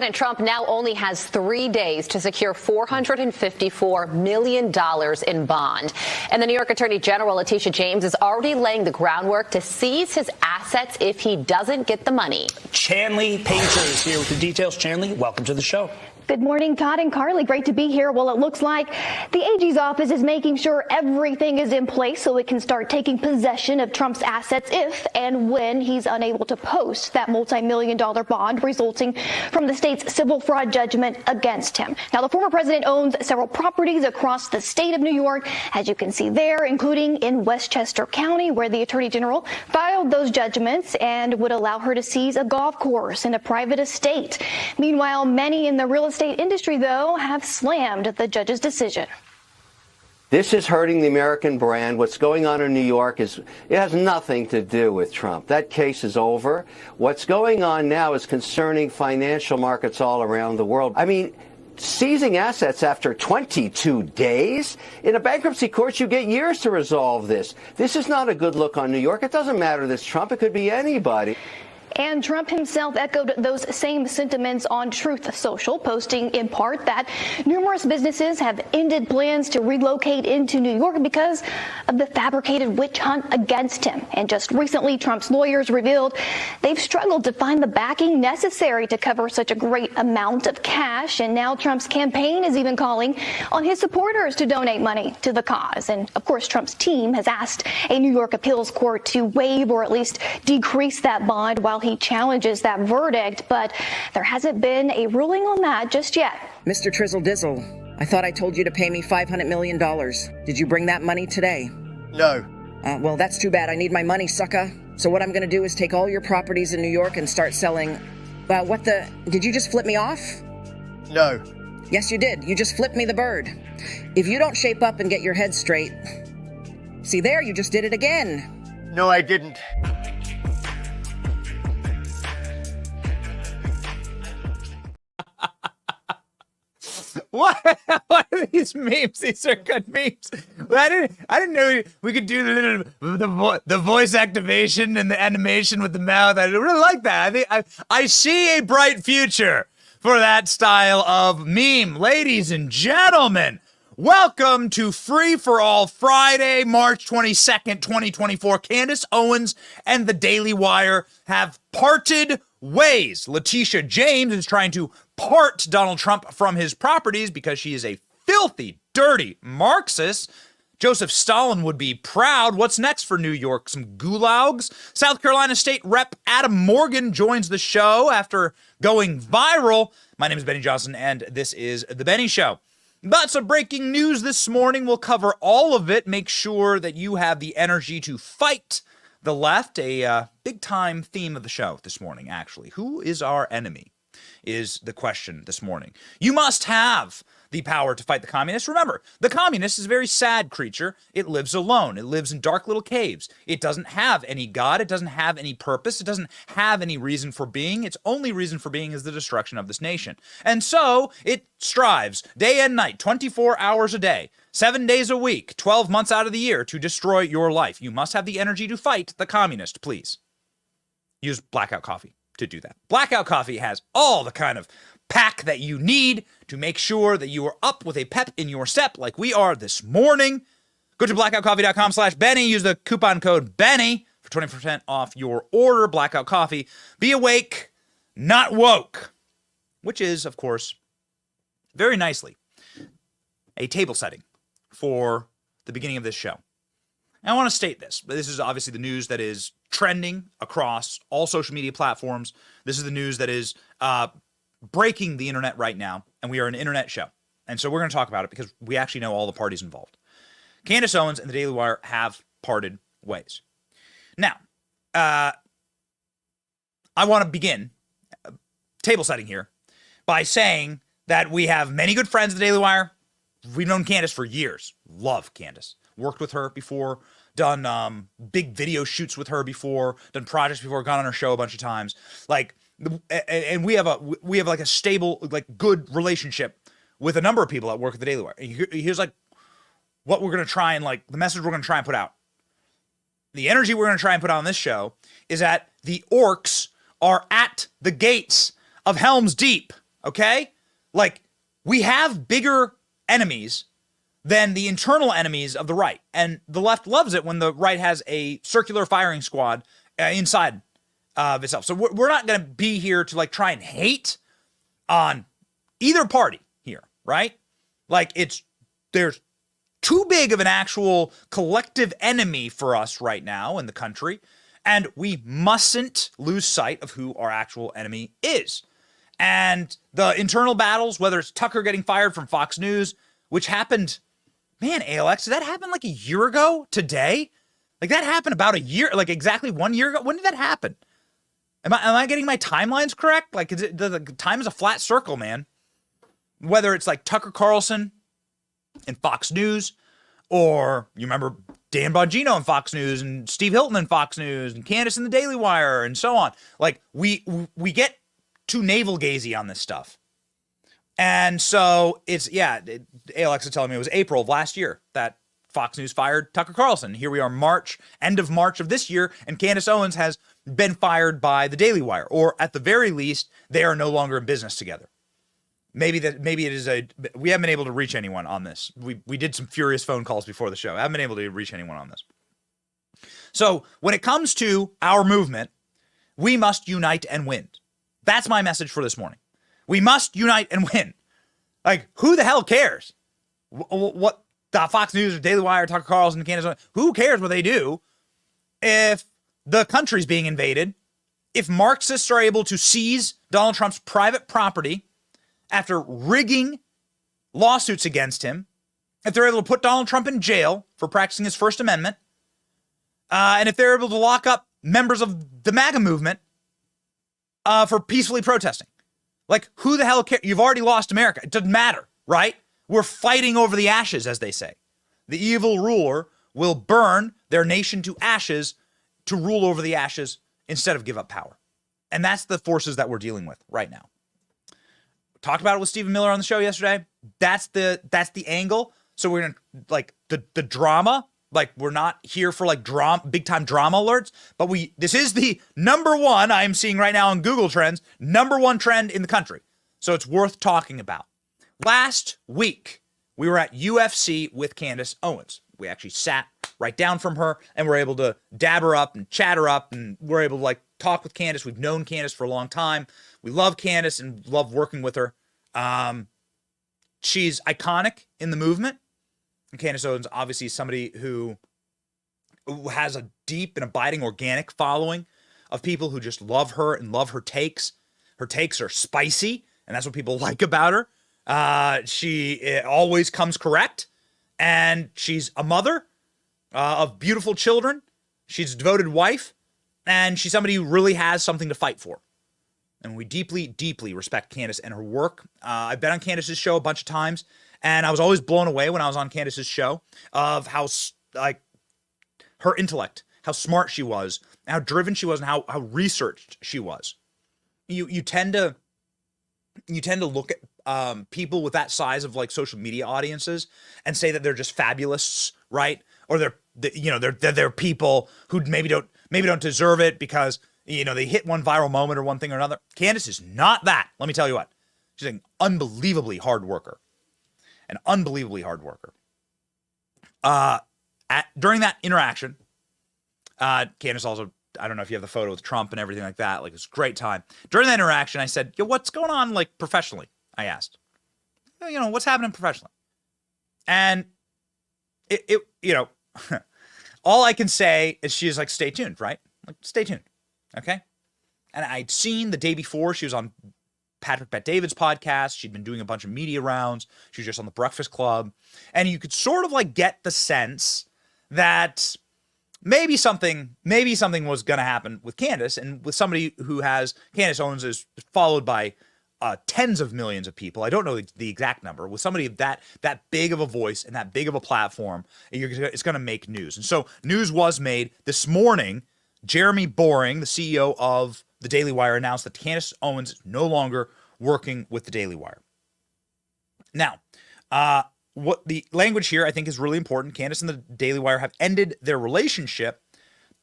President Trump now only has 3 days to secure $454 million in bond. And the New York Attorney General, Letitia James, is already laying the groundwork to seize his assets if he doesn't get the money. Chanley Painter is here with the details. Chanley, welcome to the show. Good morning, Todd and Carly. Great to be here. Well, it looks like the AG's office is making sure everything is in place so it can start taking possession of Trump's assets if and when he's unable to post that multi-million-dollar bond resulting from the state's civil fraud judgment against him. Now, the former president owns several properties across the state of New York, as you can see there, including in Westchester County, where the attorney general filed those judgments and would allow her to seize a golf course and a private estate. Meanwhile, many in the real estate industry, though, have slammed the judge's decision. This is hurting the American brand. What's going on in New York it has nothing to do with Trump. That case is over. What's going on now is concerning financial markets all around the world. I mean, seizing assets after 22 days? In a bankruptcy court, you get years to resolve this. This is not a good look on New York. It doesn't matter this Trump. It could be anybody. And Trump himself echoed those same sentiments on Truth Social, posting in part that numerous businesses have ended plans to relocate into New York because of the fabricated witch hunt against him. And just recently, Trump's lawyers revealed they've struggled to find the backing necessary to cover such a great amount of cash. And now Trump's campaign is even calling on his supporters to donate money to the cause. And of course, Trump's team has asked a New York appeals court to waive or at least decrease that bond while he challenges that verdict, but there hasn't been a ruling on that just yet. Mr. Trizzle Dizzle, I thought I told you to pay me $500 million. Did you bring that money today? No. Well, that's too bad. I need my money, sucker. So what I'm going to do is take all your properties in New York and start selling. Did you just flip me off? No. Yes, you did. You just flipped me the bird. If you don't shape up and get your head straight. See there, you just did it again. No, I didn't. What are these memes? These are good memes. I didn't know we could do the voice activation and the animation with the mouth. I really like that. I see a bright future for that style of meme. Ladies and gentlemen, welcome to Free for All Friday, March 22nd, 2024. Candace, Owens, and the Daily Wire have parted ways. Letitia James is trying to part Donald Trump from his properties because she is a filthy, dirty Marxist. Joseph Stalin would be proud. What's next for New York? Some gulags? South Carolina State Rep Adam Morgan joins the show after going viral. My name is Benny Johnson, and this is The Benny Show. Lots of breaking news this morning. We'll cover all of it. Make sure that you have the energy to fight the left. A big-time theme of the show this morning, actually. Who is our enemy is the question this morning. You must have the power to fight the communists. Remember, the communist is a very sad creature. It lives alone. It lives in dark little caves. It doesn't have any God. It doesn't have any purpose. It doesn't have any reason for being. Its only reason for being is the destruction of this nation. And so it strives day and night, 24 hours a day, 7 days a week, 12 months out of the year to destroy your life. You must have the energy to fight the communist, please. Use Blackout Coffee to do that. Blackout Coffee has all the kind of pack that you need to make sure that you are up with a pep in your step like we are this morning. Go to blackoutcoffee.com/Benny. Use the coupon code Benny for 20% off your order. Blackout Coffee. Be awake, not woke. Which is, of course, very nicely a table setting for the beginning of this show. And I want to state this. This is obviously the news that is trending across all social media platforms. This is the news that is breaking the internet right now, and we are an internet show. And so we're going to talk about it because we actually know all the parties involved. Candace Owens and the Daily Wire have parted ways. Now, I want to begin table setting here by saying that we have many good friends at the Daily Wire. We've known Candace for years. Love Candace. Worked with her before, done big video shoots with her before, done projects before, gone on her show a bunch of times. And we have like a stable, like good relationship with a number of people that work at the Daily Wire. Here's like what we're going to try and like the message we're going to try and put out. The energy we're going to try and put out on this show is that the orcs are at the gates of Helm's Deep. okay? Like, we have bigger enemies than the internal enemies of the right. And the left loves it when the right has a circular firing squad inside of itself. So we're not going to be here to like try and hate on either party here, right? Like there's too big of an actual collective enemy for us right now in the country. And we mustn't lose sight of who our actual enemy is. And the internal battles, whether it's Tucker getting fired from Fox News, which happened, man, ALX, did that happen like a year ago today? Like that happened about a year, like exactly 1 year ago. When did that happen? Am I getting my timelines correct? Like the time is a flat circle, man. Whether it's like Tucker Carlson and Fox News, or you remember Dan Bongino and Fox News, and Steve Hilton and Fox News, and Candace and the Daily Wire, and so on. Like we get too navel-gazy on this stuff. And so it's, Alex is telling me it was April of last year that Fox News fired Tucker Carlson. Here we are end of March of this year, and Candace Owens has been fired by the Daily Wire, or at the very least, they are no longer in business together. Maybe it is we haven't been able to reach anyone on this. We did some furious phone calls before the show. I haven't been able to reach anyone on this. So when it comes to our movement, we must unite and win. That's my message for this morning. We must unite and win. Like, who the hell cares what the Fox News or Daily Wire, Tucker Carlson, Candace, who cares what they do if the country's being invaded, if Marxists are able to seize Donald Trump's private property after rigging lawsuits against him, if they're able to put Donald Trump in jail for practicing his First Amendment, and if they're able to lock up members of the MAGA movement for peacefully protesting. Like, who the hell cares? You've already lost America. It doesn't matter, right? We're fighting over the ashes, as they say. The evil ruler will burn their nation to ashes to rule over the ashes instead of give up power. And that's the forces that we're dealing with right now. Talked about it with Stephen Miller on the show yesterday. That's the angle. So we're gonna like the drama. Like, we're not here for like big time drama alerts, but this is the number one I am seeing right now on Google Trends, number one trend in the country. So it's worth talking about. Last week, we were at UFC with Candace Owens. We actually sat right down from her and we're able to dab her up and chat her up, and we're able to like talk with Candace. We've known Candace for a long time. We love Candace and love working with her. She's iconic in the movement. And Candace Owens obviously is somebody who has a deep and abiding organic following of people who just love her and love her takes. Her takes are spicy, and that's what people like about her. She always comes correct, and she's a mother of beautiful children. She's a devoted wife, and she's somebody who really has something to fight for. And we deeply, deeply respect Candace and her work. I've been on Candace's show a bunch of times, and I was always blown away when I was on Candace's show of how, like, her intellect, how smart she was, how driven she was, and how researched she was. You tend to look at people with that size of like social media audiences and say that they're just fabulous, right? Or they're people who maybe don't deserve it because they hit one viral moment or one thing or another. Candace is not that. Let me tell you what. She's an unbelievably hard worker. During that interaction, Candace also, I don't know if you have the photo with Trump and everything like that. Like, it's a great time. During that interaction, I said, yo, what's going on, like, professionally? I asked. What's happening professionally? And all I can say is she's like, stay tuned, right? Like, stay tuned. Okay. And I'd seen the day before she was on Patrick Bet-David's podcast. She'd been doing a bunch of media rounds. She was just on the Breakfast Club. And you could sort of like get the sense that maybe something was going to happen with Candace, and with somebody who has, Candace Owens is followed by tens of millions of people. I don't know the exact number. With somebody that big of a voice and that big of a platform, it's going to make news. And so news was made this morning. Jeremy Boring, the CEO of the Daily Wire, announced that Candace Owens is no longer working with the Daily Wire. Now, what the language here I think is really important. Candace and the Daily Wire have ended their relationship.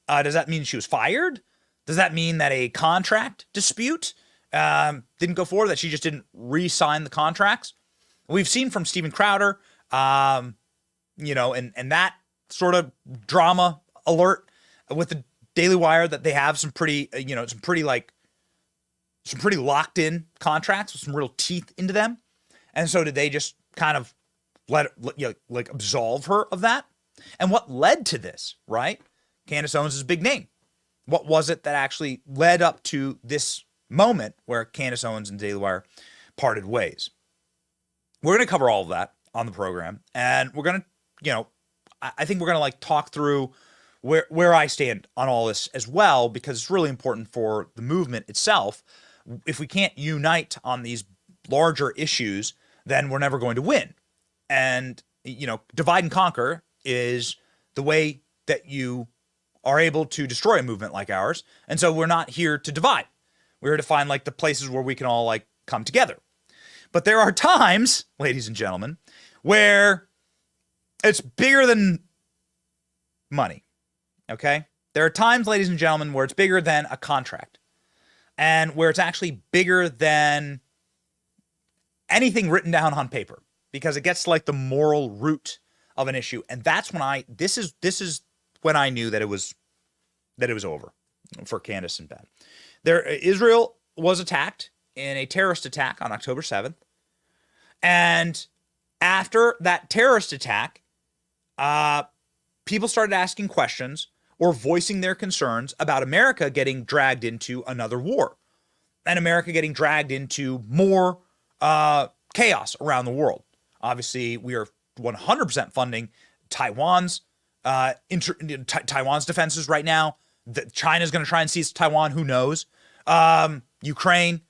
Does that mean she was fired? Does that mean that a contract dispute didn't go forward, that she just didn't re-sign the contracts. We've seen from Steven Crowder, and that sort of drama alert with the Daily Wire, that they have some pretty locked in contracts with some real teeth into them. And so did they just kind of absolve her of that? And what led to this, right? Candace Owens is a big name. What was it that actually led up to this moment where Candace Owens and Daily Wire parted ways? We're going to cover all of that on the program. And we're going to, I think we're going to talk through where I stand on all this as well, because it's really important for the movement itself. If we can't unite on these larger issues, then we're never going to win. And, divide and conquer is the way that you are able to destroy a movement like ours. And so we're not here to divide. We're here to find the places where we can all come together. But there are times, ladies and gentlemen, where it's bigger than money. Okay? There are times, ladies and gentlemen, where it's bigger than a contract, and where it's actually bigger than anything written down on paper, because it gets to the moral root of an issue. And that's when this is when I knew that it was over for Candace and Ben. Israel was attacked in a terrorist attack on October 7th. And after that terrorist attack, people started asking questions or voicing their concerns about America getting dragged into another war, and America getting dragged into more chaos around the world. Obviously, we are 100% funding Taiwan's Taiwan's defenses right now. China's going to try and seize Taiwan. Who knows? Ukraine,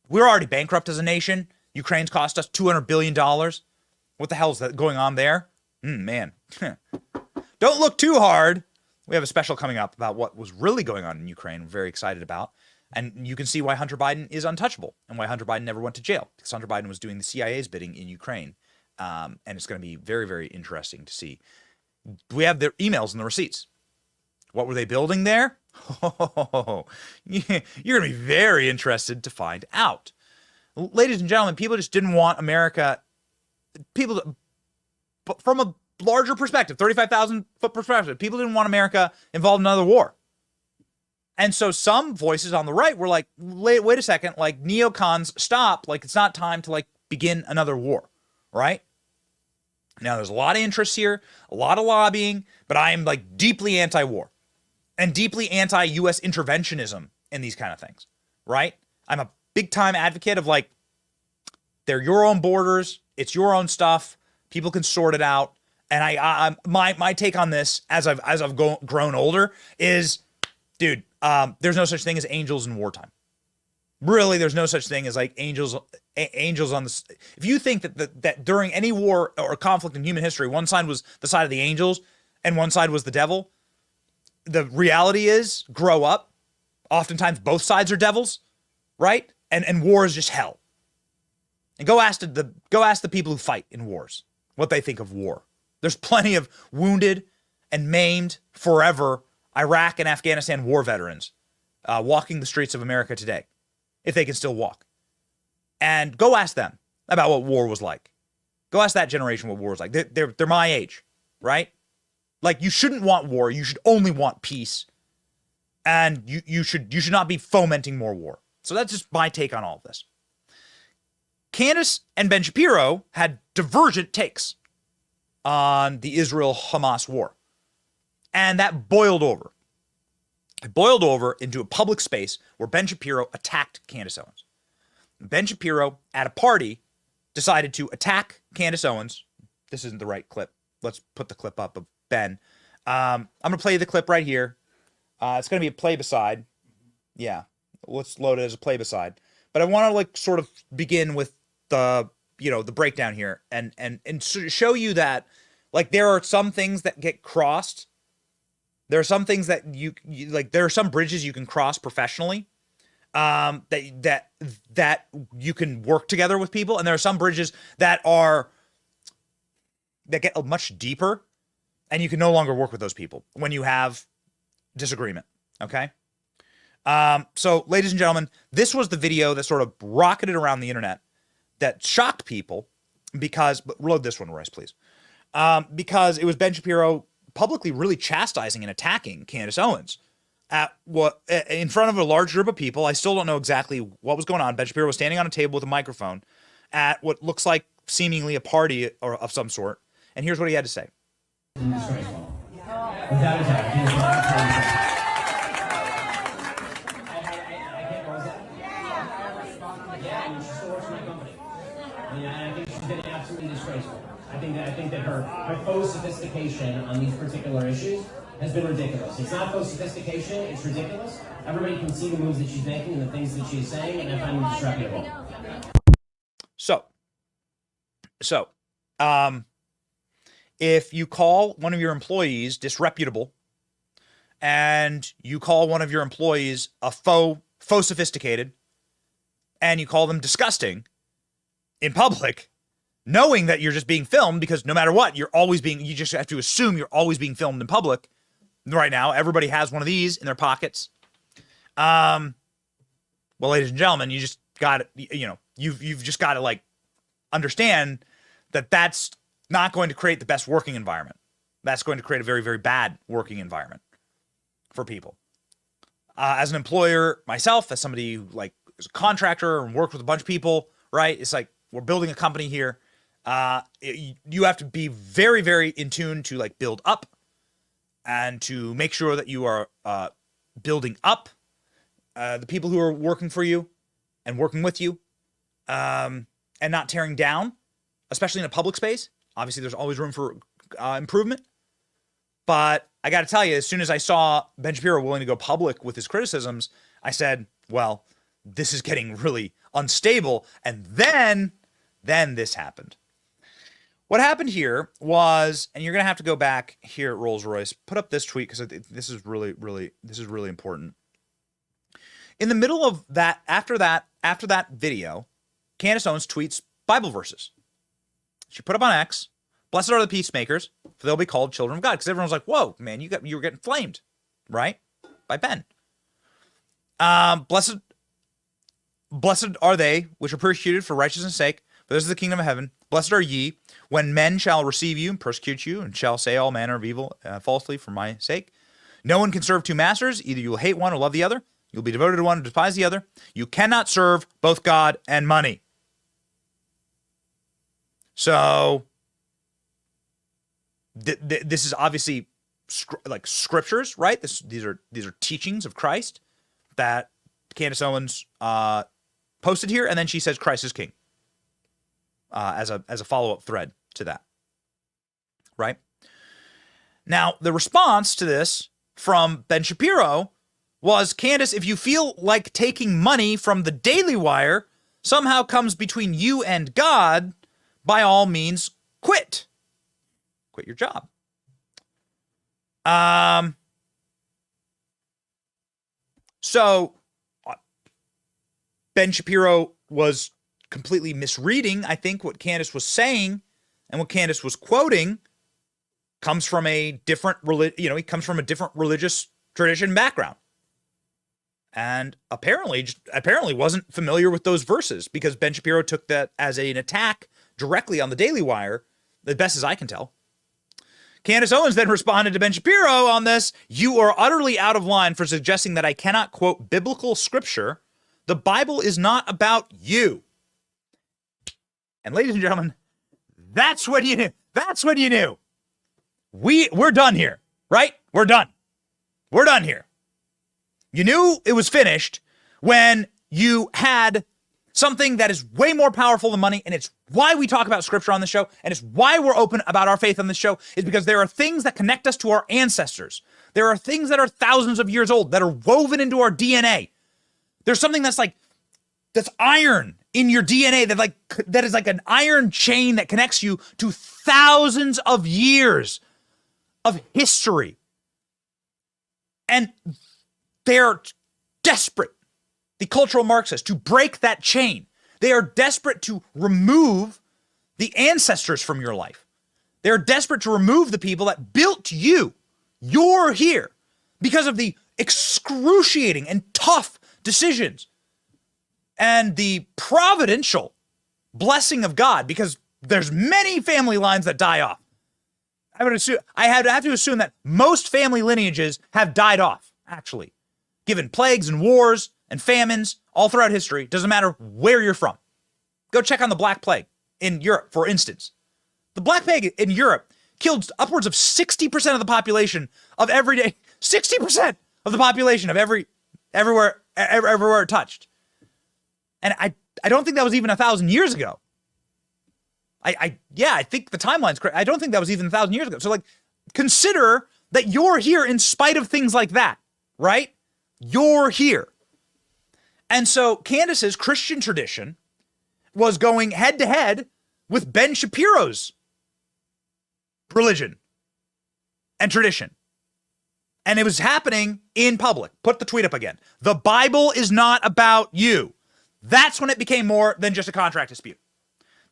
we're already bankrupt as a nation. Ukraine's cost us $200 billion. What the hell is that going on there? Man. Don't look too hard. We have a special coming up about what was really going on in Ukraine. We're very excited about. And you can see why Hunter Biden is untouchable and why Hunter Biden never went to jail, because Hunter Biden was doing the CIA's bidding in Ukraine. And it's going to be very, very interesting to see. We have their emails and the receipts. What were they building there? Oh, you're going to be very interested to find out. Ladies and gentlemen, people just didn't want America, from a larger perspective, 35,000 foot perspective, people didn't want America involved in another war. And so some voices on the right were like, wait a second, neocons, stop. It's not time to begin another war, right? Now, there's a lot of interest here, a lot of lobbying, but I am deeply anti-war and deeply anti-U.S. interventionism in these kind of things, right? I'm a big time advocate of they're your own borders, it's your own stuff, people can sort it out. And my take on this as I've grown older is, dude, there's no such thing as angels in wartime. Really, there's no such thing as angels on the. If you think that during any war or conflict in human history, one side was the side of the angels and one side was the devil, the reality is, grow up. Oftentimes, both sides are devils, right? And war is just hell. And go ask the people who fight in wars what they think of war. There's plenty of wounded and maimed forever Iraq and Afghanistan war veterans walking the streets of America today, if they can still walk. And go ask them about what war was like. Go ask that generation what war was like. They're my age, right? You shouldn't want war. You should only want peace. And you should not be fomenting more war. So that's just my take on all of this. Candace and Ben Shapiro had divergent takes on the Israel-Hamas war. And that boiled over. It boiled over into a public space where Ben Shapiro attacked Candace Owens. Ben Shapiro, at a party, decided to attack Candace Owens. This isn't the right clip. Let's put the clip up of Ben. I'm going to play the clip right here. It's going to be a play-beside. Yeah, let's load it as a play-beside. But I want to sort of begin with the breakdown here and show you that there are some things that get crossed. There are some things that you there are some bridges you can cross professionally, that you can work together with people, and there are some bridges that get much deeper, and you can no longer work with those people when you have disagreement. Okay, So, ladies and gentlemen, this was the video that sort of rocketed around the internet that shocked people because, but load this one, Royce, please. Because it was Ben Shapiro publicly really chastising and attacking Candace Owens in front of a large group of people. I still don't know exactly what was going on. Ben Shapiro was standing on a table with a microphone at what looks like seemingly a party or of some sort. And here's what he had to say. I think she's been absolutely disgraceful. I think that her faux sophistication on these particular issues has been ridiculous. It's not faux sophistication, it's ridiculous. Everybody can see the moves that she's making and the things that she's saying, and I find them disreputable. So, if you call one of your employees disreputable and you call one of your employees a faux sophisticated and you call them disgusting in public, knowing that you're just being filmed, because no matter what, you just have to assume you're always being filmed in public. Right now, everybody has one of these in their pockets. Well, ladies and gentlemen, you just got to, you've just got to like understand that that's not going to create the best working environment. That's going to create a very, very bad working environment for people. As an employer myself, as somebody who like is a contractor and worked with a bunch of people, right? It's like, we're building a company here. You have to be very, very in tune to like build up and to make sure that you are building up the people who are working for you and working with you, and not tearing down, especially in a public space. Obviously, there's always room for improvement. But I got to tell you, as soon as I saw Ben Shapiro willing to go public with his criticisms, I said, well, this is getting really unstable. And then this happened. What happened here was, and you're going to have to go back here at Rolls-Royce, put up this tweet because this is really important. In the middle of that, after that video, Candace Owens tweets Bible verses. She put up on X, "Blessed are the peacemakers, for they'll be called children of God." Because everyone was like, "Whoa, man, you were getting flamed, right?" By Ben. Blessed are they which are persecuted for righteousness' sake, for this is the kingdom of heaven. Blessed are ye when men shall receive you and persecute you, and shall say all manner of evil falsely for my sake. No one can serve two masters. Either you will hate one or love the other. You'll be devoted to one and despise the other. You cannot serve both God and money. So this is obviously like scriptures, right? These are teachings of Christ that Candace Owens posted here, and then she says Christ is king as a follow-up thread to that, right? Now, the response to this from Ben Shapiro was, Candace, if you feel like taking money from the Daily Wire somehow comes between you and God, by all means, quit. Quit your job. So Ben Shapiro was completely misreading, I think, what Candace was saying, and what Candace was quoting comes from a different he comes from a different religious tradition background. And apparently wasn't familiar with those verses, because Ben Shapiro took that as an attack directly on the Daily Wire, the best as I can tell. Candace Owens then responded to Ben Shapiro on this: "You are utterly out of line for suggesting that I cannot quote biblical scripture. The Bible is not about you." And ladies and gentlemen, that's what you knew. That's what you knew. We're done here, right? We're done. We're done here. You knew it was finished when you had something that is way more powerful than money, and it's why we talk about scripture on the show, and it's why we're open about our faith on this show, is because there are things that connect us to our ancestors. There are things that are thousands of years old that are woven into our DNA. There's something that's iron in your DNA that is like an iron chain that connects you to thousands of years of history. And they're desperate, the cultural Marxists, to break that chain. They are desperate to remove the ancestors from your life. They're desperate to remove the people that built you. You're here because of the excruciating and tough decisions. And the providential blessing of God, because there's many family lines that die off. I have to assume that most family lineages have died off, actually, given plagues and wars and famines all throughout history. Doesn't matter where you're from. Go check on the Black Plague in Europe, for instance. The Black Plague in Europe killed upwards of 60% of the population of every day. 60% of the population of everywhere it touched. And I don't think that was even 1,000 years ago. I think the timeline's correct. I don't think that was even 1,000 years ago. So, like, consider that you're here in spite of things like that, right? You're here. And so Candace's Christian tradition was going head to head with Ben Shapiro's religion and tradition. And it was happening in public. Put the tweet up again. The Bible is not about you. That's when it became more than just a contract dispute.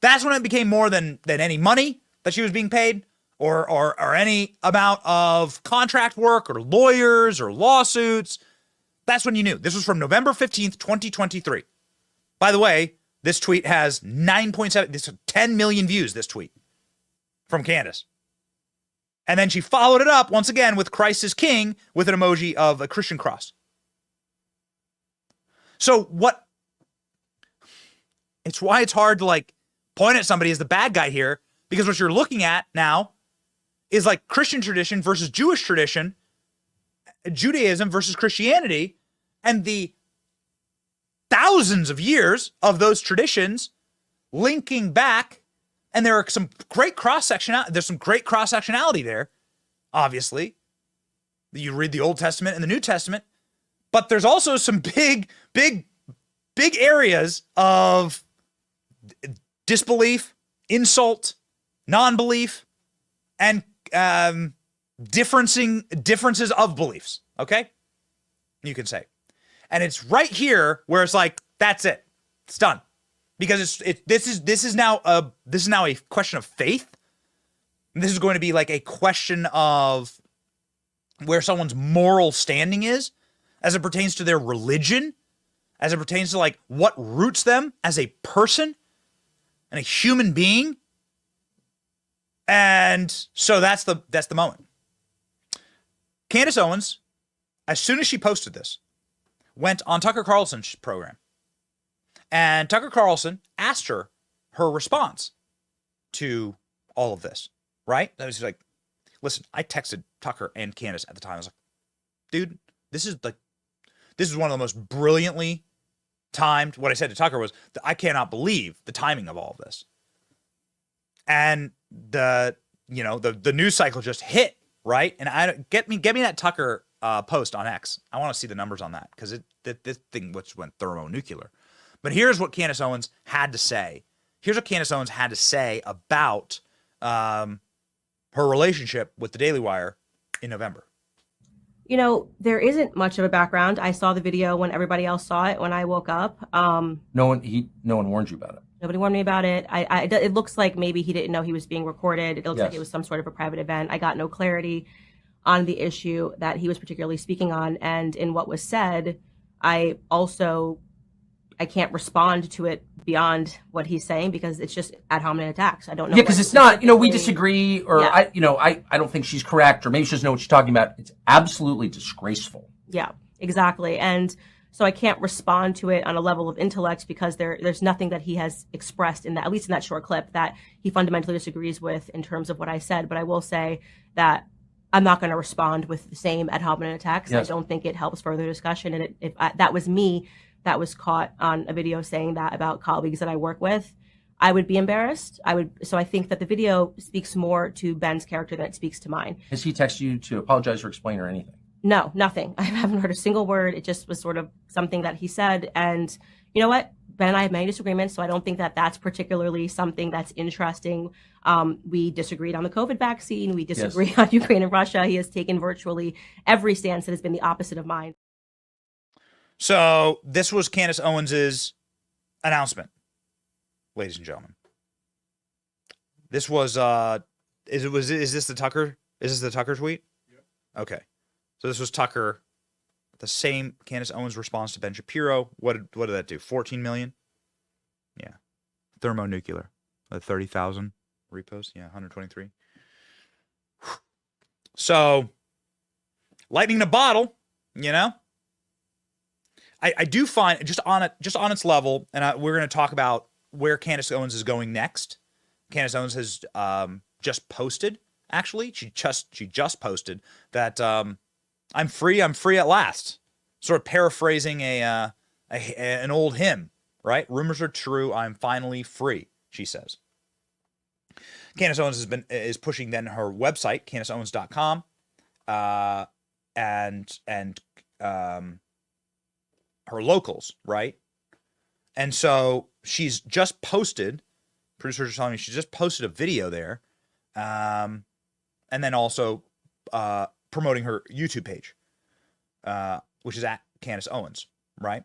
That's when it became more than any money that she was being paid or any amount of contract work or lawyers or lawsuits. That's when you knew. This was from November 15th, 2023. By the way, this tweet has 10 million views, this tweet from Candace. And then she followed it up once again with Christ is King with an emoji of a Christian cross. So it's why it's hard to like point at somebody as the bad guy here, because what you're looking at now is like Christian tradition versus Jewish tradition, Judaism versus Christianity, and the thousands of years of those traditions linking back. And there are some great there's some great cross-sectionality there, obviously. You read the Old Testament and the New Testament, but there's also some big areas of disbelief, insult, non-belief, and differences of beliefs, okay? You can say. And it's right here where it's like, that's it. It's done. Because this is now a question of faith. And this is going to be like a question of where someone's moral standing is as it pertains to their religion, as it pertains to like what roots them as a person and a human being. And so that's the moment. Candace Owens, as soon as she posted this, went on Tucker Carlson's program. And Tucker Carlson asked her response to all of this, right? I was like, listen, I texted Tucker and Candace at the time. I was like, dude, this is one of the most brilliantly timed. What I said to Tucker was, I cannot believe the timing of all of this. And the news cycle just hit, right? And get me that Tucker post on X. I want to see the numbers on that because this thing which went thermonuclear. But here's what Candace Owens had to say. Here's what Candace Owens had to say about her relationship with the Daily Wire in November. You know, there isn't much of a background. I saw the video when everybody else saw it when I woke up. No one warned you about it. Nobody warned me about it. It looks like maybe he didn't know he was being recorded. It looks like it was some sort of a private event. I got no clarity on the issue that he was particularly speaking on. And in what was said, I can't respond to it beyond what he's saying because it's just ad hominem attacks. I don't know. Yeah, because it's not, we disagree or I don't think she's correct or maybe she doesn't know what she's talking about. It's absolutely disgraceful. Yeah, exactly. And so I can't respond to it on a level of intellect because there's nothing that he has expressed in that, at least in that short clip, that he fundamentally disagrees with in terms of what I said. But I will say that I'm not going to respond with the same ad hominem attacks. Yes. I don't think it helps further discussion. And if that was me, that was caught on a video saying that about colleagues that I work with, I would be embarrassed. So I think that the video speaks more to Ben's character than it speaks to mine. Has he texted you to apologize or explain or anything? No, nothing. I haven't heard a single word. It just was sort of something that he said. And you know what? Ben and I have many disagreements, so I don't think that that's particularly something that's interesting. We disagreed on the COVID vaccine. We disagree on Ukraine and Russia. He has taken virtually every stance that has been the opposite of mine. So this was Candace Owens's announcement, ladies and gentlemen. This was is this the Tucker tweet? Yeah. Okay. So this was Tucker the same Candace Owens response to Ben Shapiro. What did that do? 14 million? Yeah. Thermonuclear. 30,000 reposts. Yeah, 123. So, lightning in a bottle, you know? I do find just on its level, and we're going to talk about where Candace Owens is going next. Candace Owens has just posted. Actually, she just posted that I'm free at last. Sort of paraphrasing an old hymn, right? Rumors are true. I'm finally free, she says. Candace Owens is pushing then her website, CandaceOwens.com, and her locals, right? And so she's just posted. Producers are telling me she just posted a video there, and then also promoting her YouTube page, which is at Candace Owens, right?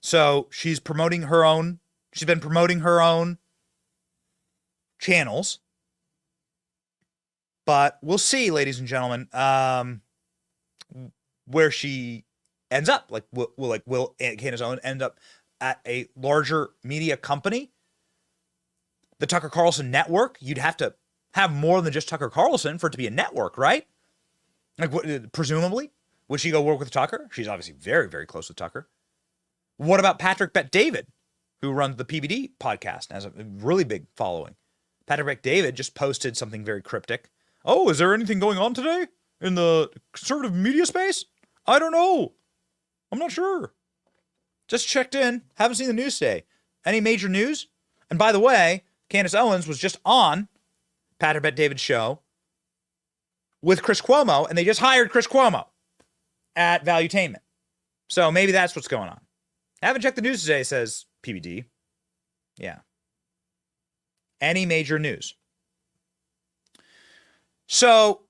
So she's promoting her own. She's been promoting her own channels, but we'll see, ladies and gentlemen, where she ends up. Like, will Candace Owens end up at a larger media company? The Tucker Carlson network? You'd have to have more than just Tucker Carlson for it to be a network, right? Like, presumably, would she go work with Tucker? She's obviously very, very close with Tucker. What about Patrick Bet-David, who runs the PBD podcast and has a really big following? Patrick Bet-David just posted something very cryptic. Oh, is there anything going on today in the conservative media space? I don't know. I'm not sure. Just checked in. Haven't seen the news today. Any major news? And by the way, Candace Owens was just on Patrick Bet-David's show with Chris Cuomo, and they just hired Chris Cuomo at Valuetainment. So maybe that's what's going on. Haven't checked the news today, says PBD. Yeah. Any major news? So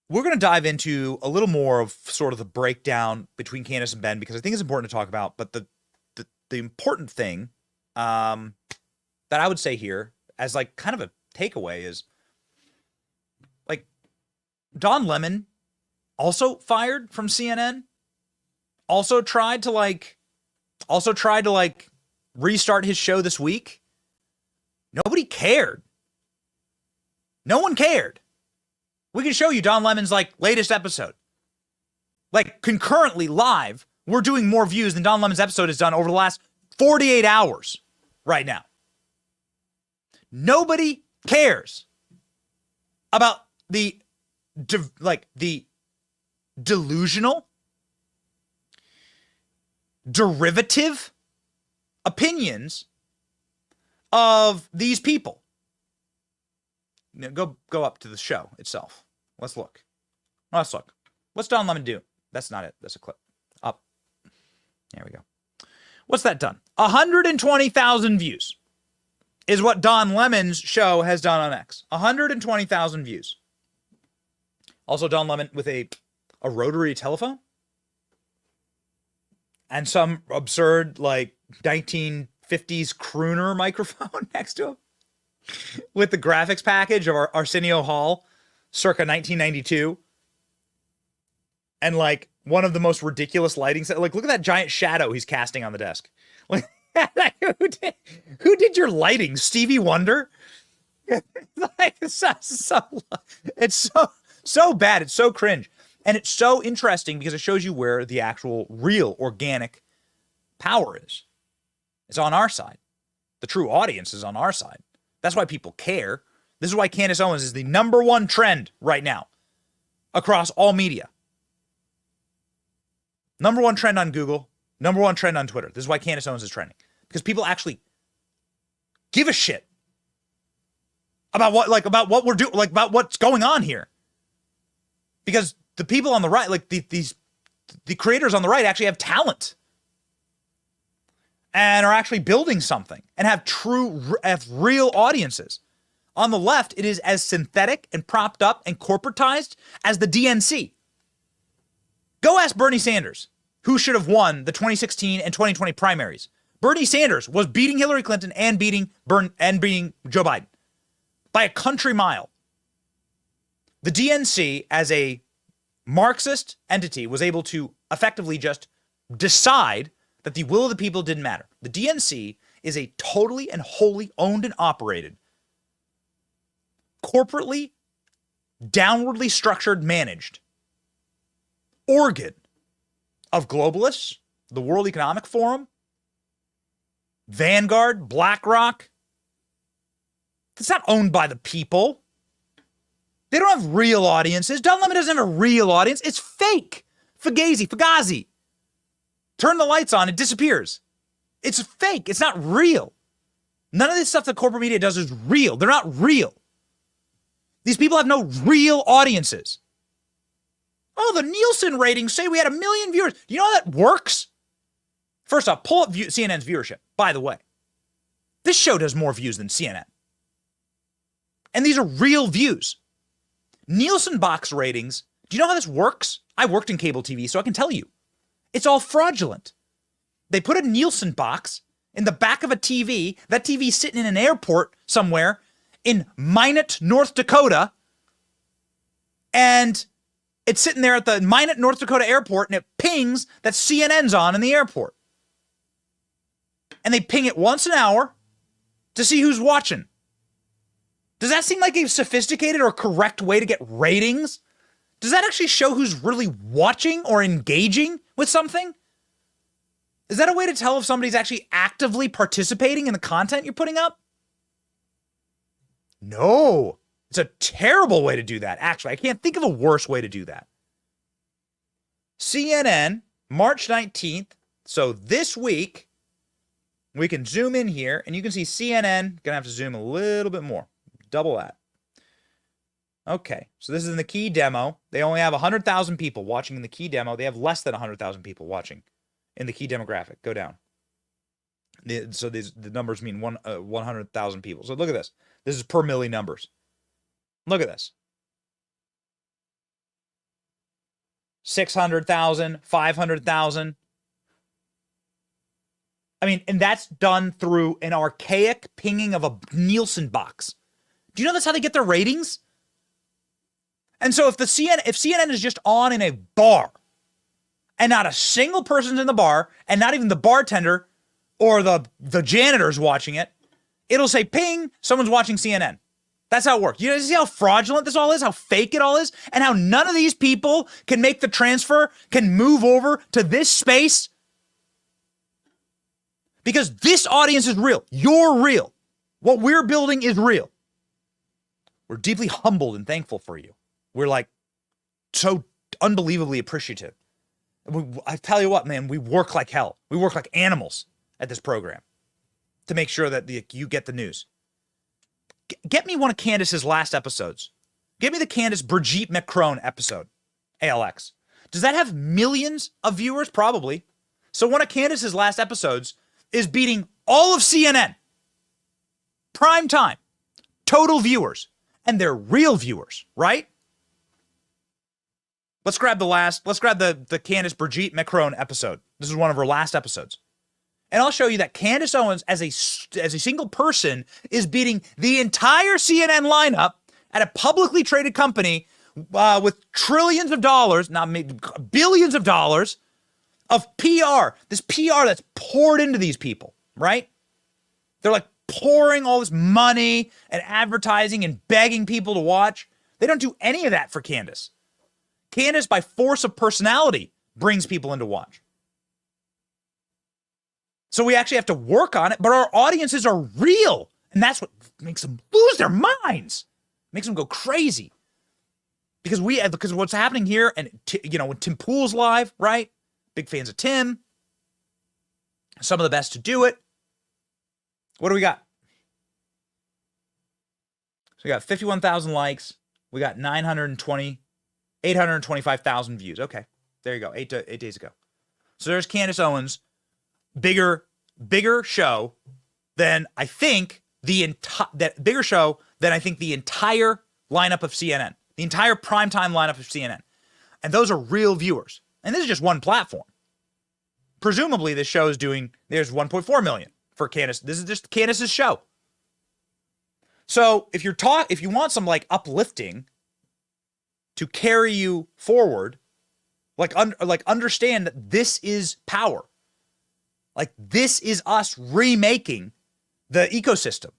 we're going to dive into a little more of sort of the breakdown between Candace and Ben, because I think it's important to talk about. But the important thing that I would say here as like kind of a takeaway is like Don Lemon also fired from CNN, also tried to restart his show this week. Nobody cared. No one cared. We can show you Don Lemon's like latest episode. Like concurrently live, we're doing more views than Don Lemon's episode has done over the last 48 hours right now. Nobody cares about the delusional, derivative opinions of these people. Now go up to the show itself. Let's look. What's Don Lemon do? That's not it. That's a clip. Up. There we go. What's that done? 120,000 views is what Don Lemon's show has done on X. 120,000 views. Also, Don Lemon with a rotary telephone and some absurd like 1950s crooner microphone next to him with the graphics package of Arsenio Hall circa 1992. And like one of the most ridiculous lighting set. Like, look at that giant shadow he's casting on the desk. Like, who did your lighting? Stevie Wonder? Like, it's so bad. It's so cringe. And it's so interesting because it shows you where the actual real organic power is. It's on our side. The true audience is on our side. That's why people care. This is why Candace Owens is the #1 trend right now across all media. #1 trend on Google, #1 trend on Twitter. This is why Candace Owens is trending. Because people actually give a shit about what we're doing, like about what's going on here. Because the people on the right, like the creators on the right actually have talent and are actually building something and have real audiences. On the left, it is as synthetic and propped up and corporatized as the DNC. Go ask Bernie Sanders who should have won the 2016 and 2020 primaries. Bernie Sanders was beating Hillary Clinton and beating Joe Biden by a country mile. The DNC, as a Marxist entity was able to effectively just decide that the will of the people didn't matter. The DNC is a totally and wholly owned and operated, corporately, downwardly structured, managed organ of globalists, the World Economic Forum, Vanguard, BlackRock. It's not owned by the people. They don't have real audiences. Dunlemmon doesn't have a real audience. It's fake. Fugazi. Turn the lights on, it disappears. It's fake. It's not real. None of this stuff that corporate media does is real. They're not real. These people have no real audiences. Oh, the Nielsen ratings say we had 1 million viewers. You know how that works? First off, pull up CNN's viewership. By the way, this show does more views than CNN. And these are real views. Nielsen box ratings, do you know how this works? I worked in cable TV, so I can tell you. It's all fraudulent. They put a Nielsen box in the back of a TV. That TV's sitting in an airport somewhere in Minot, North Dakota. And it's sitting there at the Minot, North Dakota airport, and it pings that CNN's on in the airport. And they ping it once an hour to see who's watching. Does that seem like a sophisticated or correct way to get ratings? Does that actually show who's really watching or engaging with something? Is that a way to tell if somebody's actually actively participating in the content you're putting up? No. It's a terrible way to do that. Actually, I can't think of a worse way to do that. CNN, March 19th. So this week, we can zoom in here and you can see CNN. Gonna have to zoom a little bit more. Double that. Okay, so this is in the key demo. They only have 100,000 people watching in the key demo. They have less than 100,000 people watching in the key demographic. Go down. So the numbers mean 100,000 people. So look at this. This is per milli numbers. Look at this. 600,000, 500,000. I mean, and that's done through an archaic pinging of a Nielsen box. Do you know that's how they get their ratings? And so if CNN is just on in a bar and not a single person's in the bar and not even the bartender or the janitor's watching it, it'll say ping, someone's watching CNN. That's how it works. You see how fraudulent this all is, how fake it all is, and how none of these people can make the transfer, can move over to this space? Because this audience is real. You're real. What we're building is real. We're deeply humbled and thankful for you. We're like so unbelievably appreciative. I tell you what, man, we work like hell. We work like animals at this program to make sure that you get the news. Get me one of Candace's last episodes. Get me the Candace Brigitte Macron episode, ALX. Does that have millions of viewers? Probably. So one of Candace's last episodes is beating all of CNN. Prime time. Total viewers. And they're real viewers, right? Let's grab the Candace Brigitte Macron episode. This is one of her last episodes. And I'll show you that Candace Owens, as a single person, is beating the entire CNN lineup at a publicly traded company with trillions of dollars, not maybe billions of dollars, of PR. This PR that's poured into these people, right? They're like pouring all this money and advertising and begging people to watch. They don't do any of that for Candace. Candace, by force of personality, brings people in to watch. So we actually have to work on it, but our audiences are real. And that's what makes them lose their minds. Makes them go crazy. Because what's happening here, and when Tim Pool's live, right? Big fans of Tim. Some of the best to do it. What do we got? So we got 51,000 likes. We got 825,000 views. Okay, there you go. 8 days ago. So there's Candace Owens. Bigger show than I think the entire lineup of CNN, the entire primetime lineup of CNN, and those are real viewers. And this is just one platform. Presumably, this show is there's 1.4 million for Candace. This is just Candace's show. So if you want some like uplifting, to carry you forward. Like understand that this is power. Like this is us remaking the ecosystem.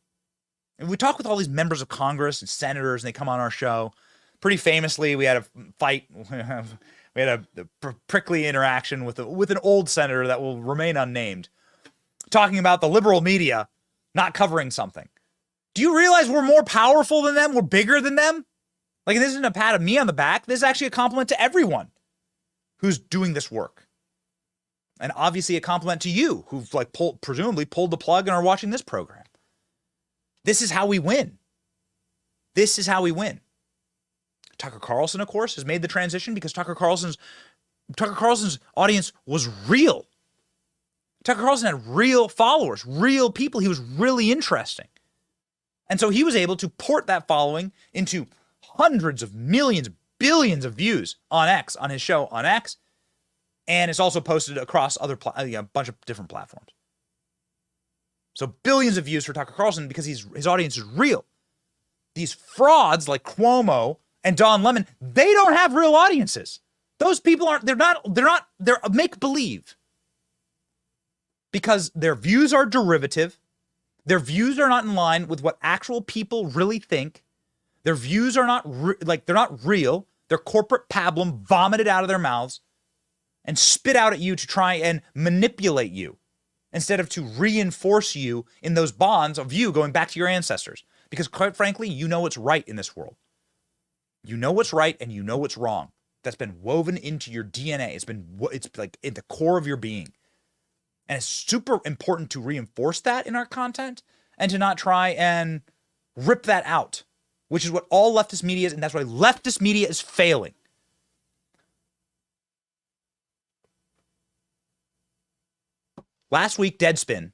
And we talk with all these members of Congress and senators, and they come on our show. Pretty famously, we had a fight. We had a prickly interaction with an old senator that will remain unnamed, talking about the liberal media not covering something. Do you realize we're more powerful than them? We're bigger than them? Like, this isn't a pat of me on the back. This is actually a compliment to everyone who's doing this work. And obviously a compliment to you who've presumably pulled the plug and are watching this program. This is how we win. This is how we win. Tucker Carlson, of course, has made the transition because Tucker Carlson's audience was real. Tucker Carlson had real followers, real people. He was really interesting. And so he was able to port that following into hundreds of millions, billions of views on X, on his show on X. And it's also posted across a bunch of different platforms. So billions of views for Tucker Carlson because his audience is real. These frauds like Cuomo and Don Lemon, they don't have real audiences. Those people they're make-believe. Because their views are derivative. Their views are not in line with what actual people really think. Their views are not they're not real. They're corporate pablum vomited out of their mouths and spit out at you to try and manipulate you instead of to reinforce you in those bonds of you going back to your ancestors. Because quite frankly, you know what's right in this world. You know what's right and you know what's wrong. That's been woven into your DNA. It's like in the core of your being. And it's super important to reinforce that in our content and to not try and rip that out, which is what all leftist media is, and that's why leftist media is failing. Last week, Deadspin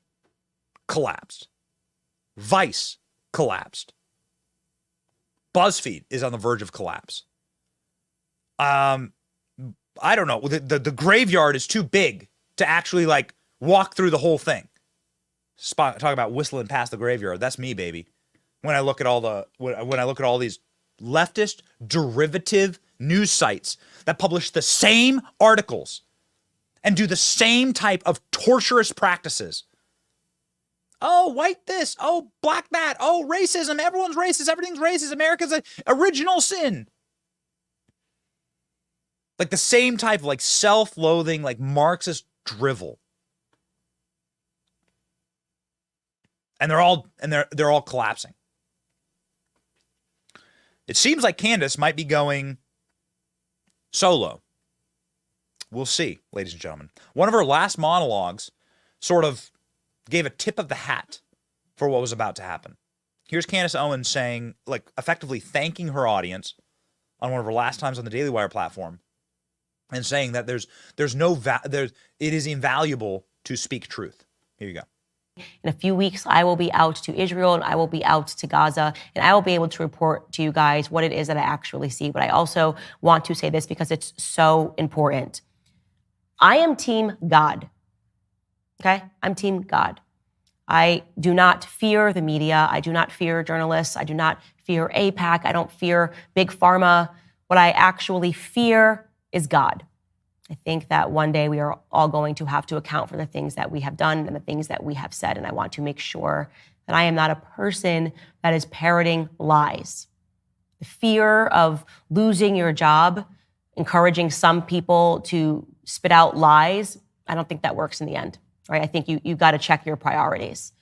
collapsed. Vice collapsed. BuzzFeed is on the verge of collapse. I don't know. The graveyard is too big to actually walk through the whole thing. Talk about whistling past the graveyard. That's me, baby. When I look at all these leftist derivative news sites that publish the same articles and do the same type of torturous practices. Oh, white this. Oh, black that. Oh, racism. Everyone's racist. Everything's racist. America's an original sin. Like the same type of self-loathing, Marxist drivel. And they're all collapsing. It seems like Candace might be going solo. We'll see, ladies and gentlemen. One of her last monologues sort of gave a tip of the hat for what was about to happen. Here's Candace Owens saying, effectively thanking her audience on one of her last times on the Daily Wire platform and saying that it is invaluable to speak truth. Here you go. In a few weeks, I will be out to Israel and I will be out to Gaza, and I will be able to report to you guys what it is that I actually see. But I also want to say this because it's so important. I am Team God. Okay? I'm Team God. I do not fear the media. I do not fear journalists. I do not fear AIPAC. I don't fear Big Pharma. What I actually fear is God. I think that one day we are all going to have to account for the things that we have done and the things that we have said. And I want to make sure that I am not a person that is parroting lies. The fear of losing your job, encouraging some people to spit out lies, I don't think that works in the end, right? I think you got to check your priorities.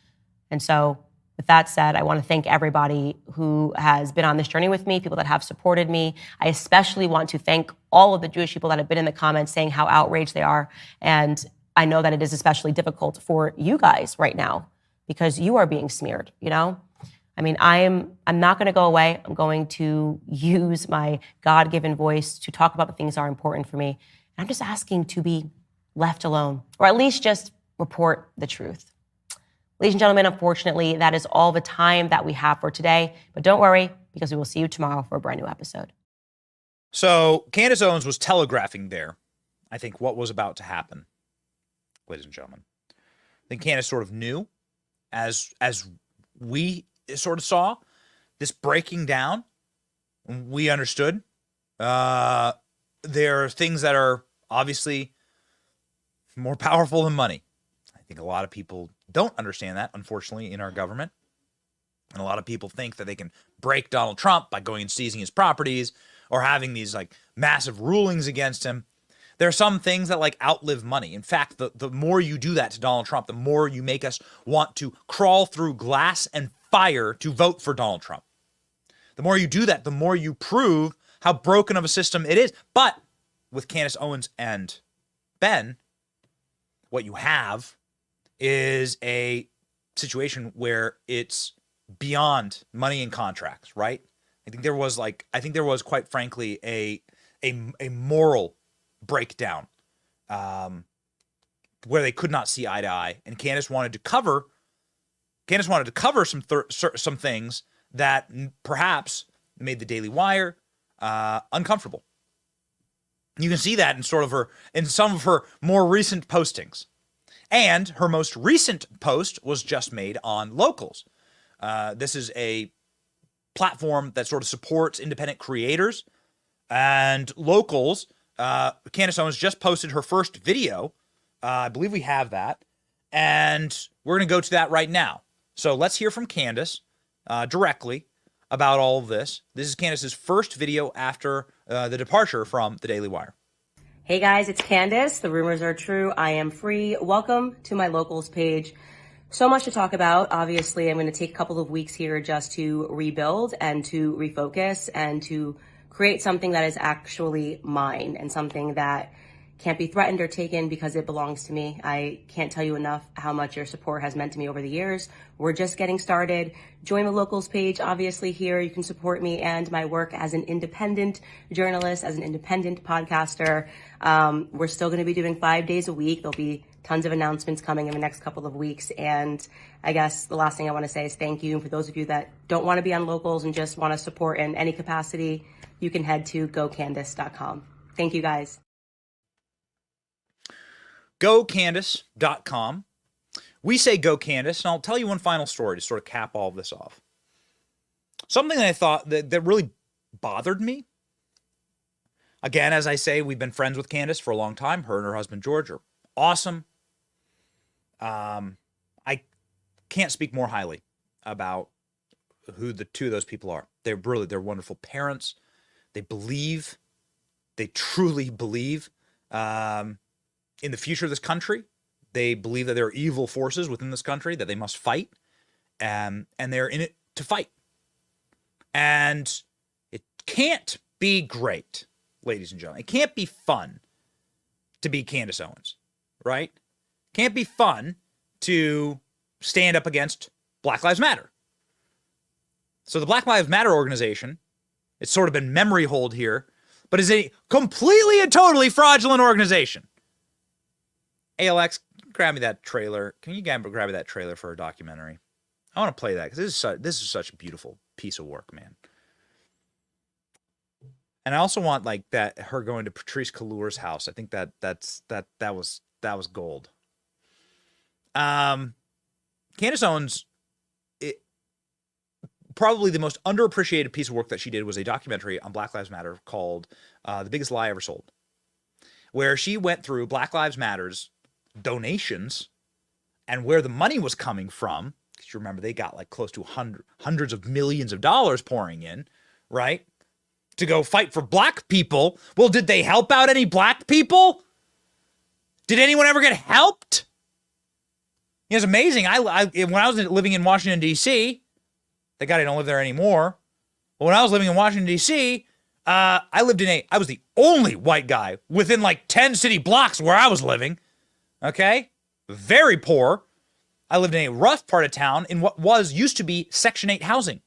And so with that said, I want to thank everybody who has been on this journey with me, people that have supported me. I especially want to thank all of the Jewish people that have been in the comments saying how outraged they are. And I know that it is especially difficult for you guys right now because you are being smeared, you know? I mean, I'm not going to go away. I'm going to use my God-given voice to talk about the things that are important for me. And I'm just asking to be left alone, or at least just report the truth. Ladies and gentlemen, unfortunately, that is all the time that we have for today. But don't worry, because we will see you tomorrow for a brand new episode. So Candace Owens was telegraphing there, I think, what was about to happen, ladies and gentlemen. I think Candace sort of knew, as we sort of saw, this breaking down. We understood There are things that are obviously more powerful than money. I think a lot of people don't understand that, unfortunately, in our government. And a lot of people think that they can break Donald Trump by going and seizing his properties or having these like massive rulings against him. There are some things that like outlive money. In fact, the more you do that to Donald Trump, the more you make us want to crawl through glass and fire to vote for Donald Trump. The more you do that, the more you prove how broken of a system it is. But with Candace Owens and Ben, what you have is a situation where it's beyond money and contracts, right? I think there was quite frankly a moral breakdown where they could not see eye to eye, and Candace wanted to cover some things that perhaps made the Daily Wire uncomfortable. You can see that in some of her more recent postings. And her most recent post was just made on Locals. This is a platform that sort of supports independent creators. And Locals, Candace Owens just posted her first video. I believe we have that. And we're going to go to that right now. So let's hear from Candace directly about all of this. This is Candace's first video after the departure from the Daily Wire. Hey guys, it's Candace. The rumors are true. I am free. Welcome to my Locals page. So much to talk about. Obviously, I'm going to take a couple of weeks here just to rebuild and to refocus and to create something that is actually mine and something that can't be threatened or taken because it belongs to me. I can't tell you enough how much your support has meant to me over the years. We're just getting started. Join the Locals page. Obviously here you can support me and my work as an independent journalist, as an independent podcaster. We're still going to be doing 5 days a week. There'll be tons of announcements coming in the next couple of weeks. And I guess the last thing I want to say is thank you. And for those of you that don't want to be on Locals and just want to support in any capacity, you can head to gocandace.com. Thank you guys. GoCandace.com. We say Go Candace, and I'll tell you one final story to sort of cap all of this off. Something that I thought that really bothered me. Again, as I say, we've been friends with Candace for a long time. Her and her husband George are awesome. I can't speak more highly about who the two of those people are. They're wonderful parents. They truly believe in the future of this country. They believe that there are evil forces within this country that they must fight, and they're in it to fight. And it can't be great, ladies and gentlemen. It can't be fun to be Candace Owens, right? Can't be fun to stand up against Black Lives Matter. So the Black Lives Matter organization, it's sort of been memory hold here, but is a completely and totally fraudulent organization. ALX, grab me that trailer. Can you grab me that trailer for a documentary? I want to play that because this is such a beautiful piece of work, man. And I also want like that her going to Patrisse Cullors' house. I think that was gold. Candace Owens, probably the most underappreciated piece of work that she did was a documentary on Black Lives Matter called The Biggest Lie Ever Sold, where she went through Black Lives Matter's donations and where the money was coming from. Because you remember they got like close to hundreds of millions of dollars pouring in, right? To go fight for black people. Well, did they help out any black people? Did anyone ever get helped? It's amazing. When I was living in Washington, D.C., thank God I don't live there anymore. But when I was living in Washington, D.C., I was the only white guy within like 10 city blocks where I was living. Okay? Very poor. I lived in a rough part of town in what used to be Section 8 housing.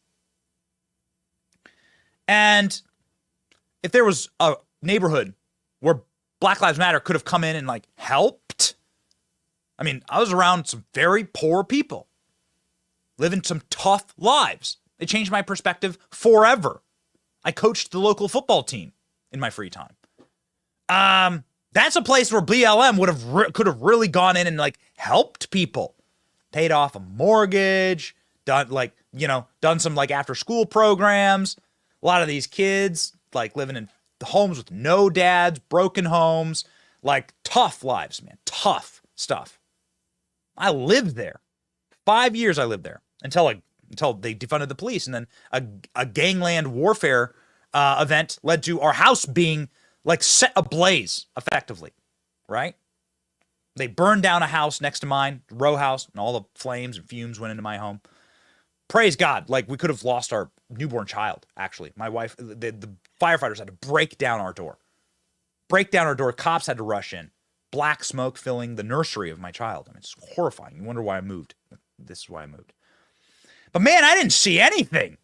And if there was a neighborhood where Black Lives Matter could have come in and like helped, I mean, I was around some very poor people living some tough lives. It changed my perspective forever. I coached the local football team in my free time. That's a place where BLM could have really gone in and like helped people, paid off a mortgage, done some like after school programs. A lot of these kids like living in homes with no dads, broken homes, like tough lives, man, tough stuff. I lived there. 5 years I lived there until they defunded the police, and then a gangland warfare event led to our house being like set ablaze effectively, right? They burned down a house next to mine, row house, and all the flames and fumes went into my home. Praise God, like we could have lost our newborn child, actually. My wife, the firefighters had to break down our door. Cops had to rush in. Black smoke filling the nursery of my child. I mean, it's horrifying. You wonder why I moved. This is why I moved. But man, I didn't see anything.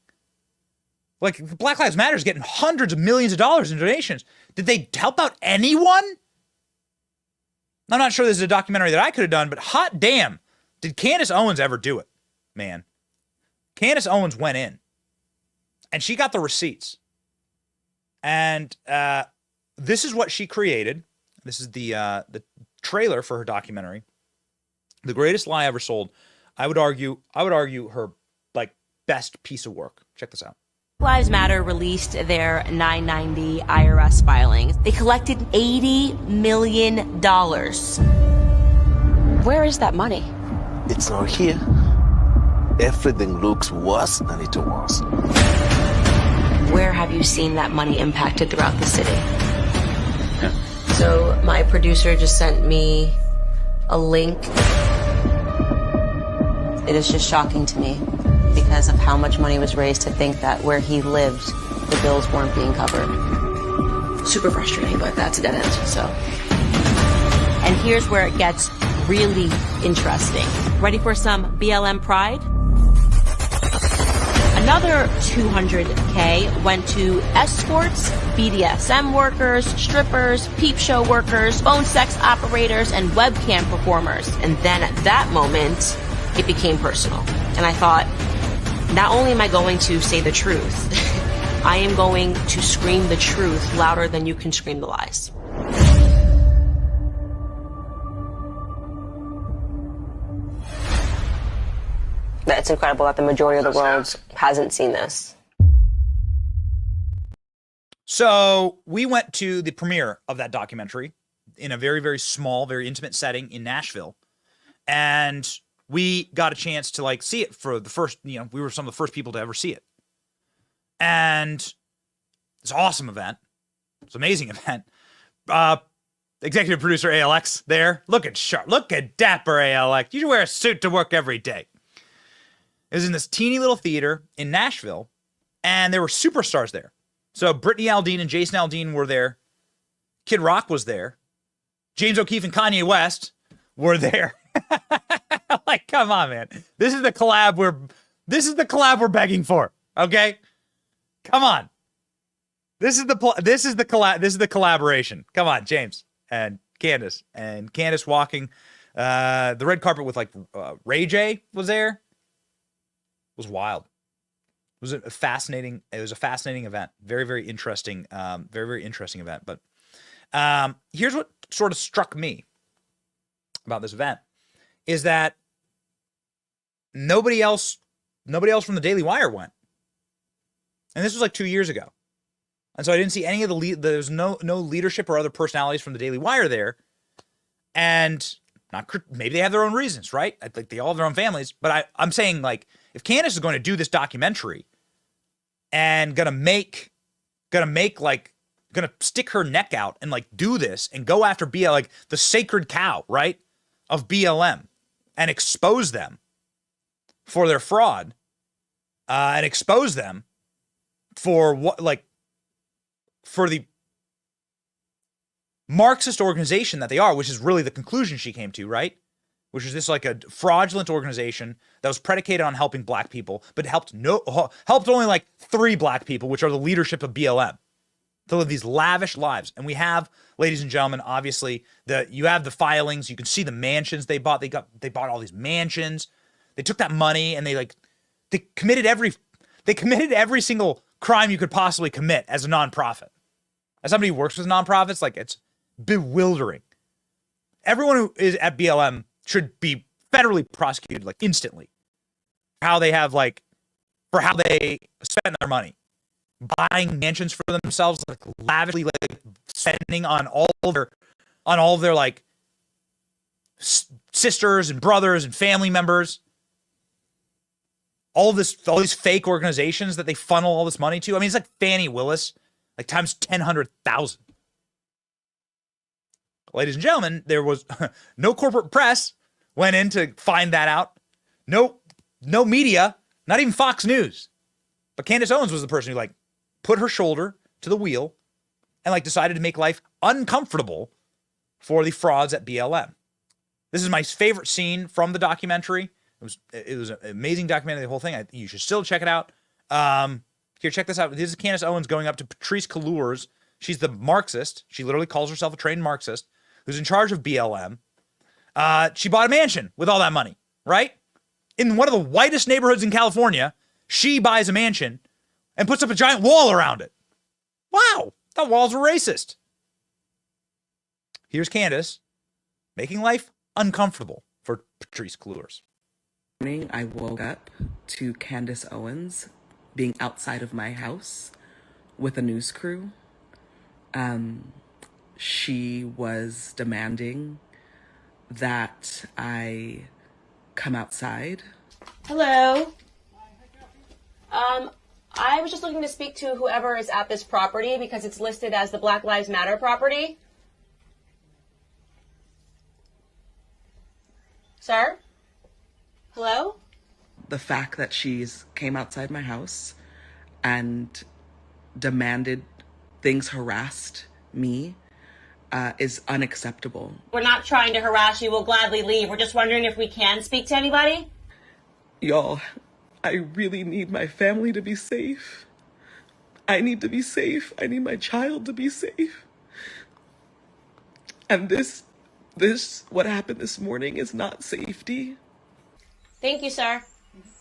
Like, Black Lives Matter is getting hundreds of millions of dollars in donations. Did they help out anyone? I'm not sure this is a documentary that I could have done, but hot damn, did Candace Owens ever do it, man? Candace Owens went in, and she got the receipts. And this is what she created. This is the trailer for her documentary, The Greatest Lie Ever Sold. I would argue her like best piece of work. Check this out. Lives Matter released their 990 IRS filing. They collected $80 million. Where is that money? It's not here. Everything looks worse than it was. Where have you seen that money impacted throughout the city? So my producer just sent me a link. It is just shocking to me because of how much money was raised to think that where he lived, the bills weren't being covered. Super frustrating, but that's a dead end, so. And here's where it gets really interesting. Ready for some BLM pride? Another $200K went to escorts, BDSM workers, strippers, peep show workers, phone sex operators, and webcam performers. And then at that moment, it became personal. And I thought, not only am I going to say the truth, I am going to scream the truth louder than you can scream the lies. It's incredible that the majority of the world hasn't seen this. So we went to the premiere of that documentary in a very, very small, very intimate setting in Nashville. And we got a chance to like see it for the first, we were some of the first people to ever see it. And it's an awesome event. It's an amazing event. Executive producer ALX there. Look at dapper ALX. You should wear a suit to work every day. It was in this teeny little theater in Nashville, and there were superstars there. So Brittany Aldean and Jason Aldean were there. Kid Rock was there. James O'Keefe and Kanye West were there. Like, come on, man. This is the collab we're begging for. Okay? Come on. This is the collaboration. Come on, James and Candace. And Candace walking the red carpet with like Ray J was there. It was wild. It was a fascinating event. Very, very interesting. Very, very interesting event. But here's what sort of struck me about this event is that nobody else from the Daily Wire went. And this was like 2 years ago. And so I didn't see any of there's no leadership or other personalities from the Daily Wire there. And maybe they have their own reasons, right? Like they all have their own families. But I'm saying, like, if Candace is going to do this documentary and gonna stick her neck out and like do this and go after BLM, like the sacred cow, right, of BLM, and expose them for their fraud, and expose them for for the Marxist organization that they are, which is really the conclusion she came to, right? Which is this like a fraudulent organization that was predicated on helping black people, but helped only like 3 black people, which are the leadership of BLM, to live these lavish lives. And we have, ladies and gentlemen, obviously you have the filings. You can see the mansions they bought. They bought all these mansions. They took that money and they committed every single crime you could possibly commit as a nonprofit. As somebody who works with nonprofits, like, it's bewildering. Everyone who is at BLM should be federally prosecuted, like, instantly. For how they spend their money. buying mansions for themselves, like lavishly, like spending on all of their like sisters and brothers and family members. All these fake organizations that they funnel all this money to. I mean, it's like Fannie Willis, like times 10,000. Ladies and gentlemen, there was no corporate press went in to find that out. No media, not even Fox News. But Candace Owens was the person who like put her shoulder to the wheel and like decided to make life uncomfortable for the frauds at BLM. This is my favorite scene from the documentary. It was an amazing documentary, the whole thing. You should still check it out. Here, check this out. This is Candace Owens going up to Patrice Cullors. She's the Marxist. She literally calls herself a trained Marxist who's in charge of BLM. She bought a mansion with all that money, right? In one of the whitest neighborhoods in California, she buys a mansion and puts up a giant wall around it. Wow, that walls were racist. Here's Candace making life uncomfortable for Patrice Cullors. I woke up to Candace Owens being outside of my house with a news crew. She was demanding that I come outside. Hello. I was just looking to speak to whoever is at this property because it's listed as the Black Lives Matter property. Sir? Hello? The fact that she's came outside my house and demanded things, harassed me, is unacceptable. We're not trying to harass you. We'll gladly leave. We're just wondering if we can speak to anybody. Y'all, I really need my family to be safe. I need to be safe. I need my child to be safe. And this, what happened this morning is not safety. Thank you, sir.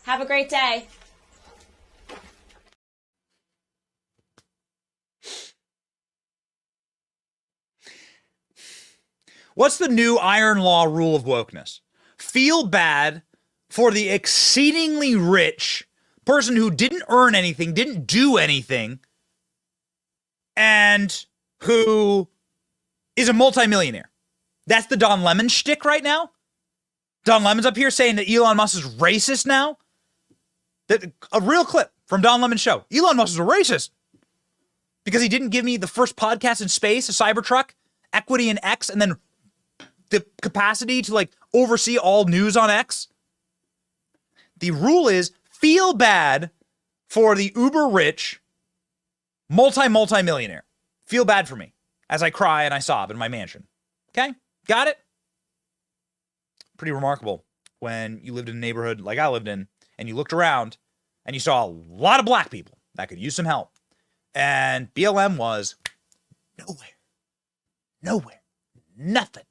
Have a great day. What's the new iron law rule of wokeness? Feel bad for the exceedingly rich person who didn't earn anything, didn't do anything, and who is a multimillionaire. That's the Don Lemon shtick right now. Don Lemon's up here saying that Elon Musk is racist now. A real clip from Don Lemon's show. Elon Musk is a racist because he didn't give me the first podcast in space, a Cybertruck, equity in X, and then the capacity to like oversee all news on X. The rule is feel bad for the uber rich multi-millionaire. Feel bad for me as I cry and I sob in my mansion. Okay? Got it? Pretty remarkable when you lived in a neighborhood like I lived in and you looked around and you saw a lot of black people that could use some help. And BLM was nowhere, nothing.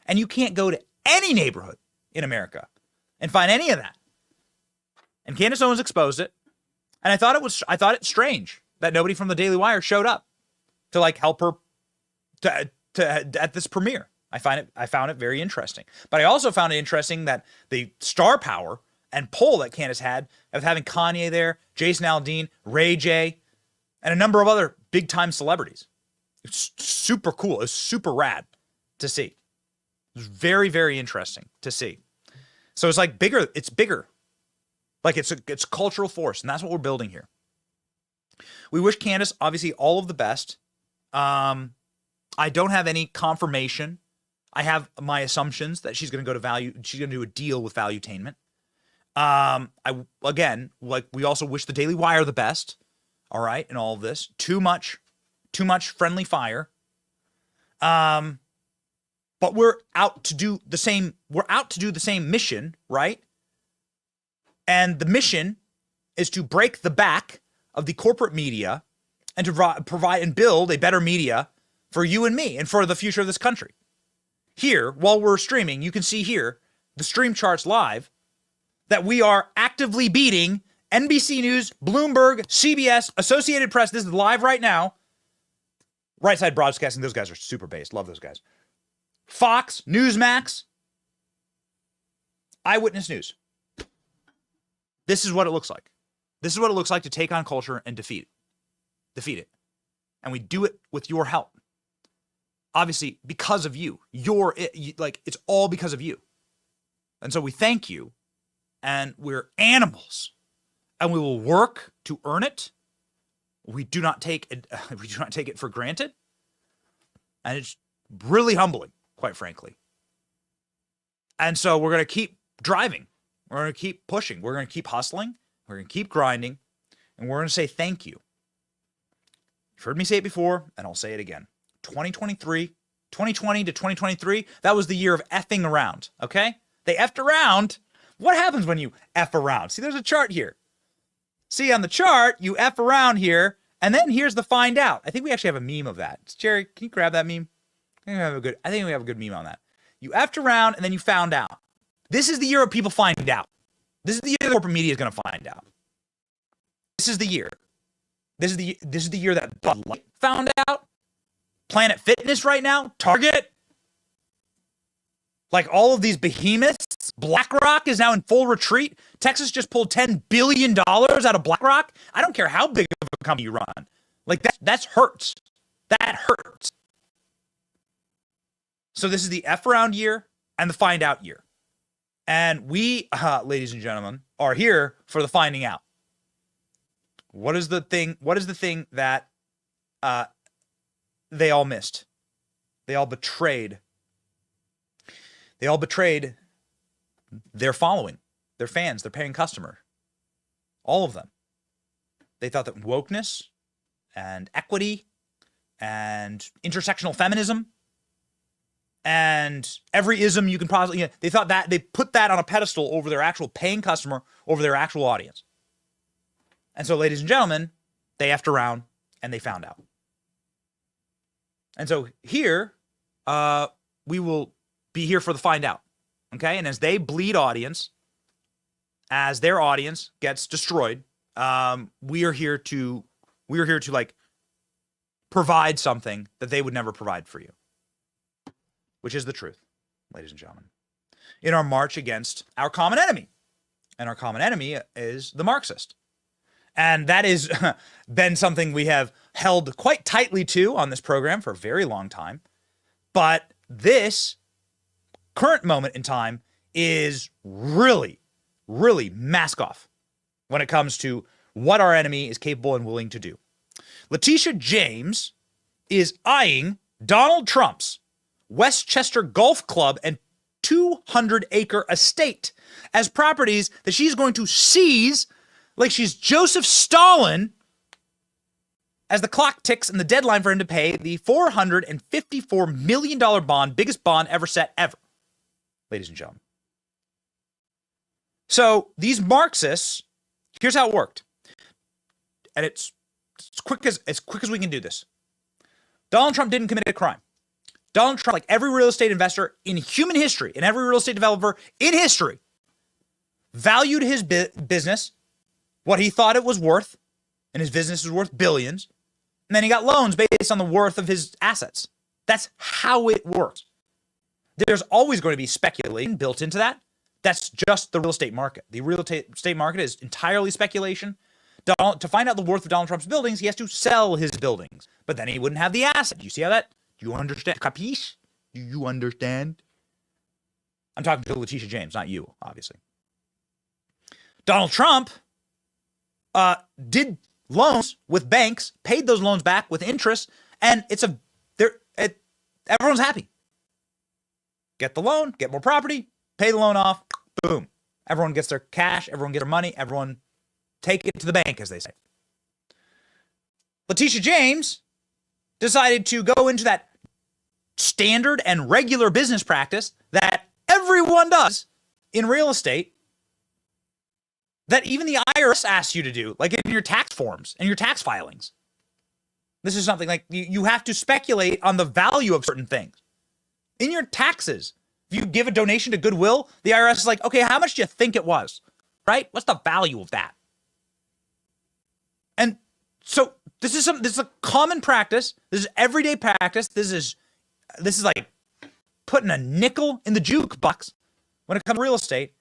And you can't go to any neighborhood in America and find any of that. And Candace Owens exposed it. And I thought it's strange that nobody from the Daily Wire showed up to like help her to at this premiere. I found it very interesting. But I also found it interesting that the star power and pull that Candace had of having Kanye there, Jason Aldean, Ray J, and a number of other big time celebrities. It's super cool. It's super rad to see. It's very, very interesting to see. So it's like bigger. It's bigger. Like it's a cultural force, and that's what we're building here. We wish Candace obviously all of the best. I don't have any confirmation. I have my assumptions that she's going to go to Value. She's going to do a deal with Valuetainment. We also wish the Daily Wire the best. All right, in all of this, too much friendly fire. But we're out to do the same. We're out to do the same mission, right? And the mission is to break the back of the corporate media and to provide and build a better media for you and me and for the future of this country. Here, while we're streaming, you can see here the stream charts live that we are actively beating NBC News, Bloomberg, CBS, Associated Press. This is live right now. Right Side Broadcasting, those guys are super based. Love those guys. Fox, Newsmax, Eyewitness News. This is what it looks like. This is what it looks like to take on culture and defeat it. defeat it. And we do it with your help. Obviously, because of you. It's all because of you. And so we thank you, and we're animals, and we will work to earn it. We do not take it for granted. And it's really humbling, quite frankly. And so we're going to keep driving. We're going to keep pushing. We're going to keep hustling. We're going to keep grinding. And we're going to say thank you. You've heard me say it before, and I'll say it again. 2020 to 2023, that was the year of effing around, okay? They effed around. What happens when you F around? See, there's a chart here. See, on the chart, you F around here, and then here's the find out. I think we actually have a meme of that. Jerry, can you grab that meme? I think we have a good meme on that. You effed around, and then you found out. This is the year of people finding out. This is the year the corporate media is going to find out. This is the year. This is the year that Bud Light found out. Planet Fitness right now. Target. Like all of these behemoths. BlackRock is now in full retreat. Texas just pulled $10 billion out of BlackRock. I don't care how big of a company you run. Like that hurts. That hurts. So this is the F around year and the find out year. And we, ladies and gentlemen, are here for the finding out. What is the thing that they all missed? They all betrayed. They all betrayed their following, their fans, their paying customer. All of them. They thought that wokeness and equity and intersectional feminism and every ism you can possibly, they thought that they put that on a pedestal over their actual paying customer, over their actual audience. And so, ladies and gentlemen, they effed around and they found out. And so here, we will be here for the find out. Okay. And as they bleed audience, as their audience gets destroyed, we are here to like provide something that they would never provide for you, which is the truth, ladies and gentlemen, in our march against our common enemy. And our common enemy is the Marxist. And that has been something we have held quite tightly to on this program for a very long time. But this current moment in time is really, really mask off when it comes to what our enemy is capable and willing to do. Letitia James is eyeing Donald Trump's Westchester Golf Club and 200-acre estate as properties that she's going to seize like she's Joseph Stalin as the clock ticks and the deadline for him to pay the $454 million bond, biggest bond ever set ever, ladies and gentlemen. So these Marxists, here's how it worked. And it's as quick as we can do this. Donald Trump didn't commit a crime. Donald Trump, like every real estate investor in human history, and every real estate developer in history, valued his business, what he thought it was worth, and his business was worth billions, and then he got loans based on the worth of his assets. That's how it works. There's always going to be speculation built into that. That's just the real estate market. The real estate market is entirely speculation. To find out the worth of Donald Trump's buildings, he has to sell his buildings, but then he wouldn't have the asset. Do you see how that? Do you understand? Capiche? Do you understand? I'm talking to Letitia James, not you, obviously. Donald Trump did loans with banks, paid those loans back with interest, and everyone's happy. Get the loan, get more property, pay the loan off, boom. Everyone gets their cash, everyone gets their money, everyone take it to the bank, as they say. Letitia James decided to go into that standard and regular business practice that everyone does in real estate, that even the IRS asks you to do, like in your tax forms and your tax filings. This is something like you have to speculate on the value of certain things. In your taxes, if you give a donation to Goodwill, the IRS is like, okay, how much do you think it was? Right? What's the value of that? And so this is a common practice. This is everyday practice. This is like putting a nickel in the jukebox when it comes to real estate.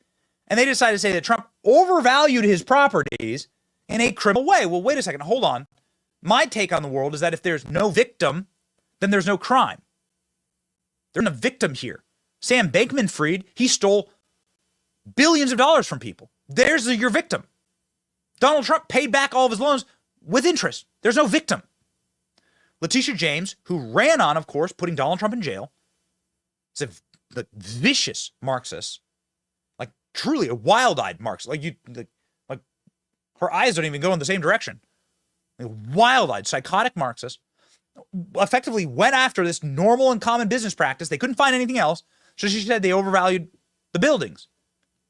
And they decided to say that Trump overvalued his properties in a criminal way. Well, wait a second. Hold on. My take on the world is that if there's no victim, then there's no crime. There's no victim here. Sam Bankman-Fried, he stole billions of dollars from people. There's your victim. Donald Trump paid back all of his loans with interest. There's no victim. Letitia James, who ran on, of course, putting Donald Trump in jail, is a vicious Marxist, like truly a wild-eyed Marxist. Like her eyes don't even go in the same direction. A wild-eyed, psychotic Marxist, effectively went after this normal and common business practice. They couldn't find anything else, so she said they overvalued the buildings.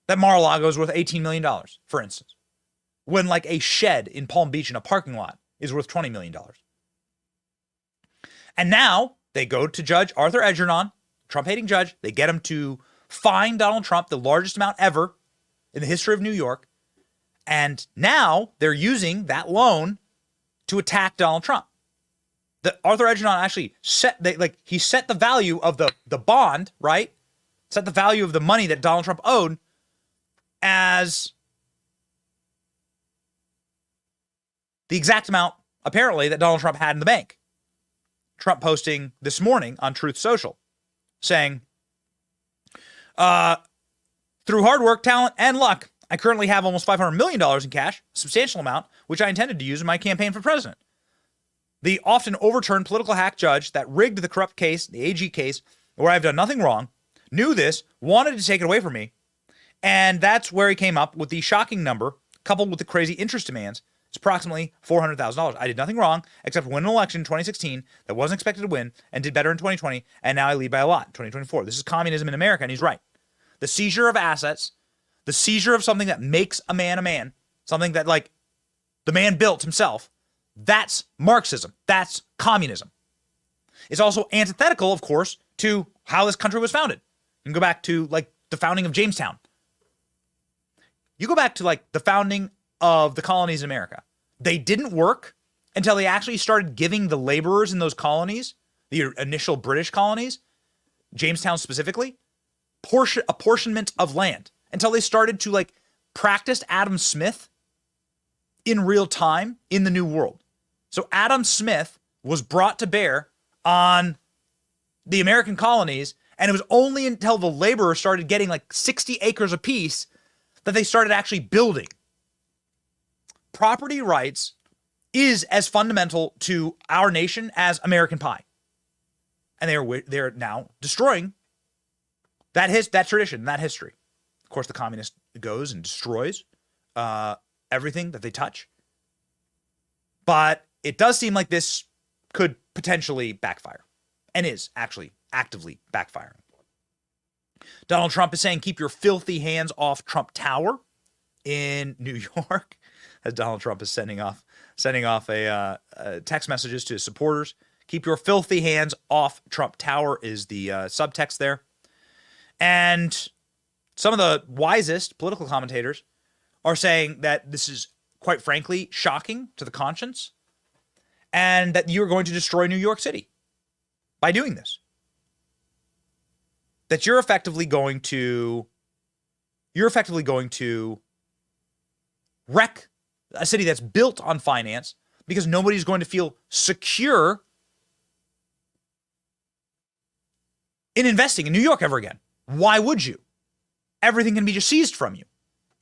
That Mar-a-Lago is worth $18 million, for instance, when like a shed in Palm Beach in a parking lot is worth $20 million. And now they go to Judge Arthur Edernon, Trump-hating judge. They get him to fine Donald Trump the largest amount ever in the history of New York. And now they're using that loan to attack Donald Trump. The Arthur Edernon actually set the value of the bond, right? Set the value of the money that Donald Trump owed as the exact amount, apparently, that Donald Trump had in the bank. Trump posting this morning on Truth Social saying, through hard work, talent, and luck, I currently have almost $500 million in cash, a substantial amount, which I intended to use in my campaign for president. The often overturned political hack judge that rigged the corrupt case, the AG case, where I've done nothing wrong, knew this, wanted to take it away from me, and that's where he came up with the shocking number, coupled with the crazy interest demands. It's approximately $400,000. I did nothing wrong except win an election in 2016 that wasn't expected to win and did better in 2020, and now I lead by a lot in 2024. This is communism in America, and he's right. The seizure of assets, the seizure of something that makes a man, something that like the man built himself, that's Marxism. That's communism. It's also antithetical, of course, to how this country was founded. You can go back to like the founding of Jamestown. You go back to like the founding of the colonies in America. They didn't work until they actually started giving the laborers in those colonies, the initial British colonies, Jamestown specifically, apportionment of land, until they started to like practice Adam Smith in real time in the New World. So Adam Smith was brought to bear on the American colonies, and it was only until the laborers started getting like 60 acres apiece that they started actually building. Property rights is as fundamental to our nation as American pie. And they're now destroying that tradition, that history. Of course, the communist goes and destroys everything that they touch. But it does seem like this could potentially backfire, and is actually actively backfiring. Donald Trump is saying, keep your filthy hands off Trump Tower in New York, as Donald Trump is sending off a text messages to his supporters. Keep your filthy hands off Trump Tower is the subtext there. And some of the wisest political commentators are saying that this is, quite frankly, shocking to the conscience, and that you're going to destroy New York City by doing this. That you're effectively going to wreck a city that's built on finance, because nobody's going to feel secure in investing in New York ever again. Why would you? Everything can be just seized from you.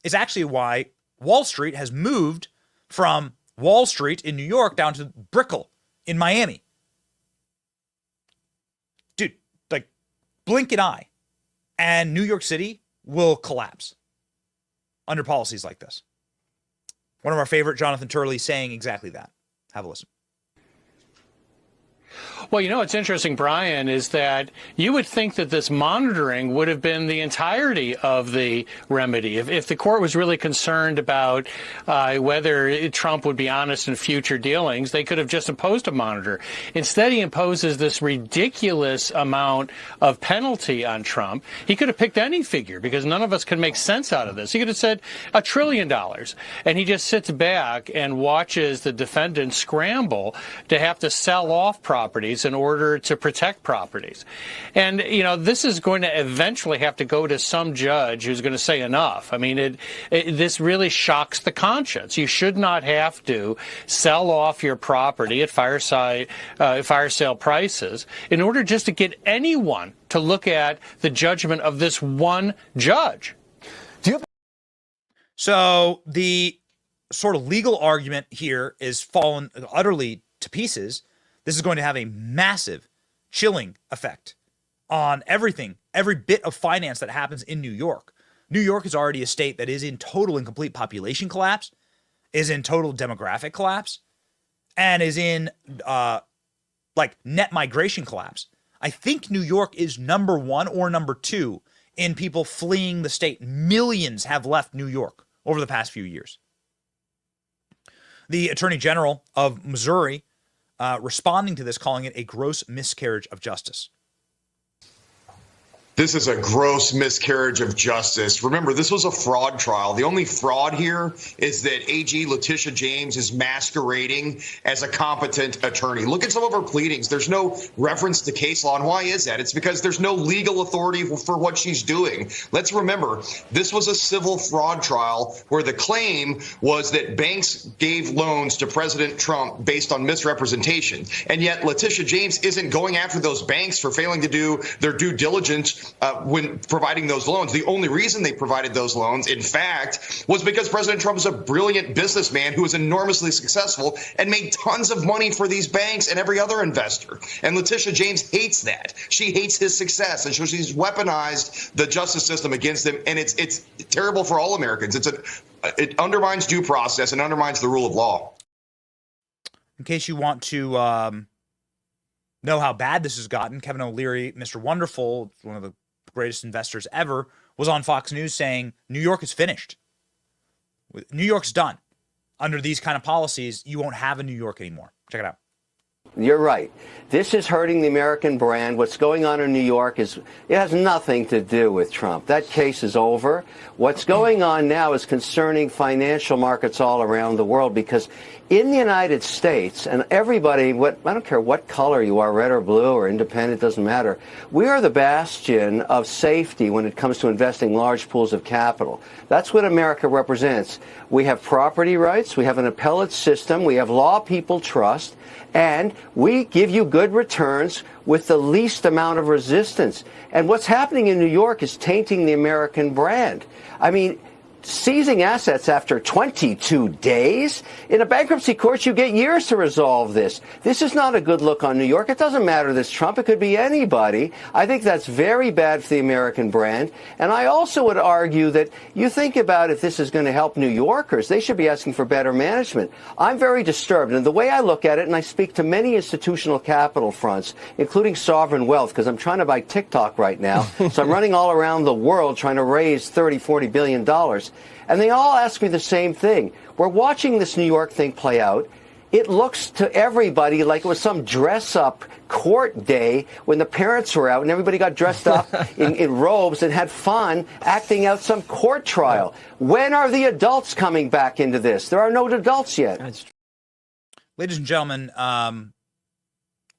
It's actually why Wall Street has moved from Wall Street in New York down to Brickell in Miami. Dude, like, blink an eye, and New York City will collapse under policies like this. One of our favorite, Jonathan Turley, saying exactly that. Have a listen. Well, what's interesting, Brian, is that you would think that this monitoring would have been the entirety of the remedy. If the court was really concerned about whether Trump would be honest in future dealings, they could have just imposed a monitor. Instead, he imposes this ridiculous amount of penalty on Trump. He could have picked any figure, because none of us can make sense out of this. He could have said $1 trillion, and he just sits back and watches the defendant scramble to have to sell off property properties in order to protect properties. And, this is going to eventually have to go to some judge who's going to say enough. I mean, this really shocks the conscience. You should not have to sell off your property at fire sale prices in order just to get anyone to look at the judgment of this one judge. So the sort of legal argument here is fallen utterly to pieces. This is going to have a massive chilling effect on everything, every bit of finance that happens in New York. New York is already a state that is in total and complete population collapse, is in total demographic collapse, and is in net migration collapse. I think New York is number 1 or number 2 in people fleeing the state. Millions have left New York over the past few years. The Attorney General of Missouri responding to this, calling it a gross miscarriage of justice. This is a gross miscarriage of justice. Remember, this was a fraud trial. The only fraud here is that AG Letitia James is masquerading as a competent attorney. Look at some of her pleadings. There's no reference to case law. And why is that? It's because there's no legal authority for what she's doing. Let's remember, this was a civil fraud trial where the claim was that banks gave loans to President Trump based on misrepresentation. And yet Letitia James isn't going after those banks for failing to do their due diligence when providing those loans. The only reason they provided those loans, in fact, was because President Trump is a brilliant businessman who was enormously successful and made tons of money for these banks and every other investor. And Letitia James hates that. She hates his success, and so she's weaponized the justice system against him. And it's terrible for all Americans. It undermines due process and undermines the rule of law. In case you want to know how bad this has gotten, Kevin O'Leary, Mr. Wonderful, one of the greatest investors ever, was on Fox News saying New York is finished. New York's done. Under these kind of policies, you won't have a New York anymore. Check it out. You're right. This is hurting the American brand. What's going on in New York it has nothing to do with Trump. That case is over. What's going on now is concerning financial markets all around the world, because in the United States, and everybody, I don't care what color you are, red or blue or independent, doesn't matter, we are the bastion of safety when it comes to investing large pools of capital. That's what America represents. We have property rights, we have an appellate system, we have law people trust, and we give you good returns with the least amount of resistance. And what's happening in New York is tainting the American brand. I mean, seizing assets after 22 days? In a bankruptcy court, you get years to resolve this. This is not a good look on New York. It doesn't matter this Trump. It could be anybody. I think that's very bad for the American brand. And I also would argue that you think about if this is going to help New Yorkers, they should be asking for better management. I'm very disturbed. And the way I look at it, and I speak to many institutional capital fronts, including sovereign wealth, because I'm trying to buy TikTok right now. So I'm running all around the world trying to raise $30-40 billion. And they all ask me the same thing. We're watching this New York thing play out. It looks to everybody like it was some dress-up court day when the parents were out and everybody got dressed up in robes and had fun acting out some court trial. When are the adults coming back into this? There are no adults yet. Ladies and gentlemen,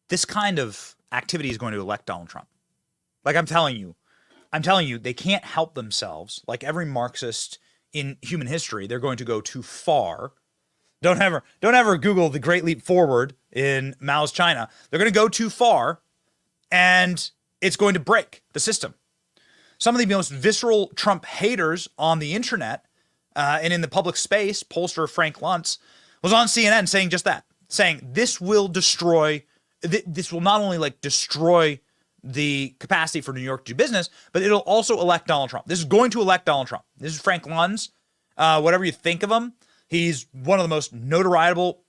this kind of activity is going to elect Donald Trump. Like I'm telling you, they can't help themselves. Like every Marxist in human history, they're going to go too far. Don't ever Google the Great Leap Forward in Mao's China. They're going to go too far, and it's going to break the system. Some of the most visceral Trump haters on the internet and in the public space, pollster Frank Luntz, was on CNN saying just that, saying this will destroy, this will not only destroy the capacity for New York to do business, but it'll also elect Donald Trump. This is going to elect Donald Trump. This is Frank Luntz. Whatever you think of him, he's one of the most notoriable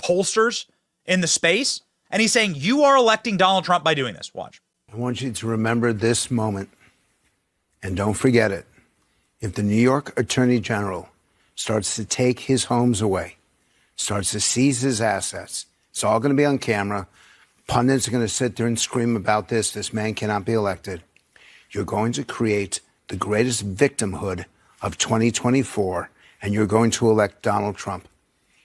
pollsters in the space. And he's saying, you are electing Donald Trump by doing this. Watch. I want you to remember this moment, and don't forget it. If the New York Attorney General starts to take his homes away, starts to seize his assets, it's all going to be on camera. Pundits are going to sit there and scream about this. This man cannot be elected. You're going to create the greatest victimhood of 2024, and you're going to elect Donald Trump.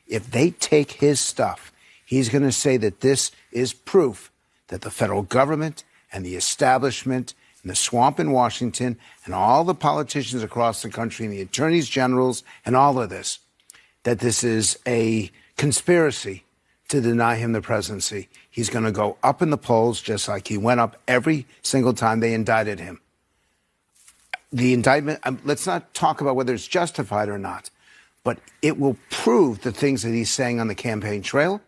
If they take his stuff, He's going to say that this is proof that the federal government and the establishment and the swamp in Washington and all the politicians across the country and the attorneys generals and all of this, that this is a conspiracy to deny him the presidency. He's going to go up in the polls just like he went up every single time they indicted him. The indictment, let's not talk about whether it's justified or not, but it will prove the things that he's saying on the campaign trail,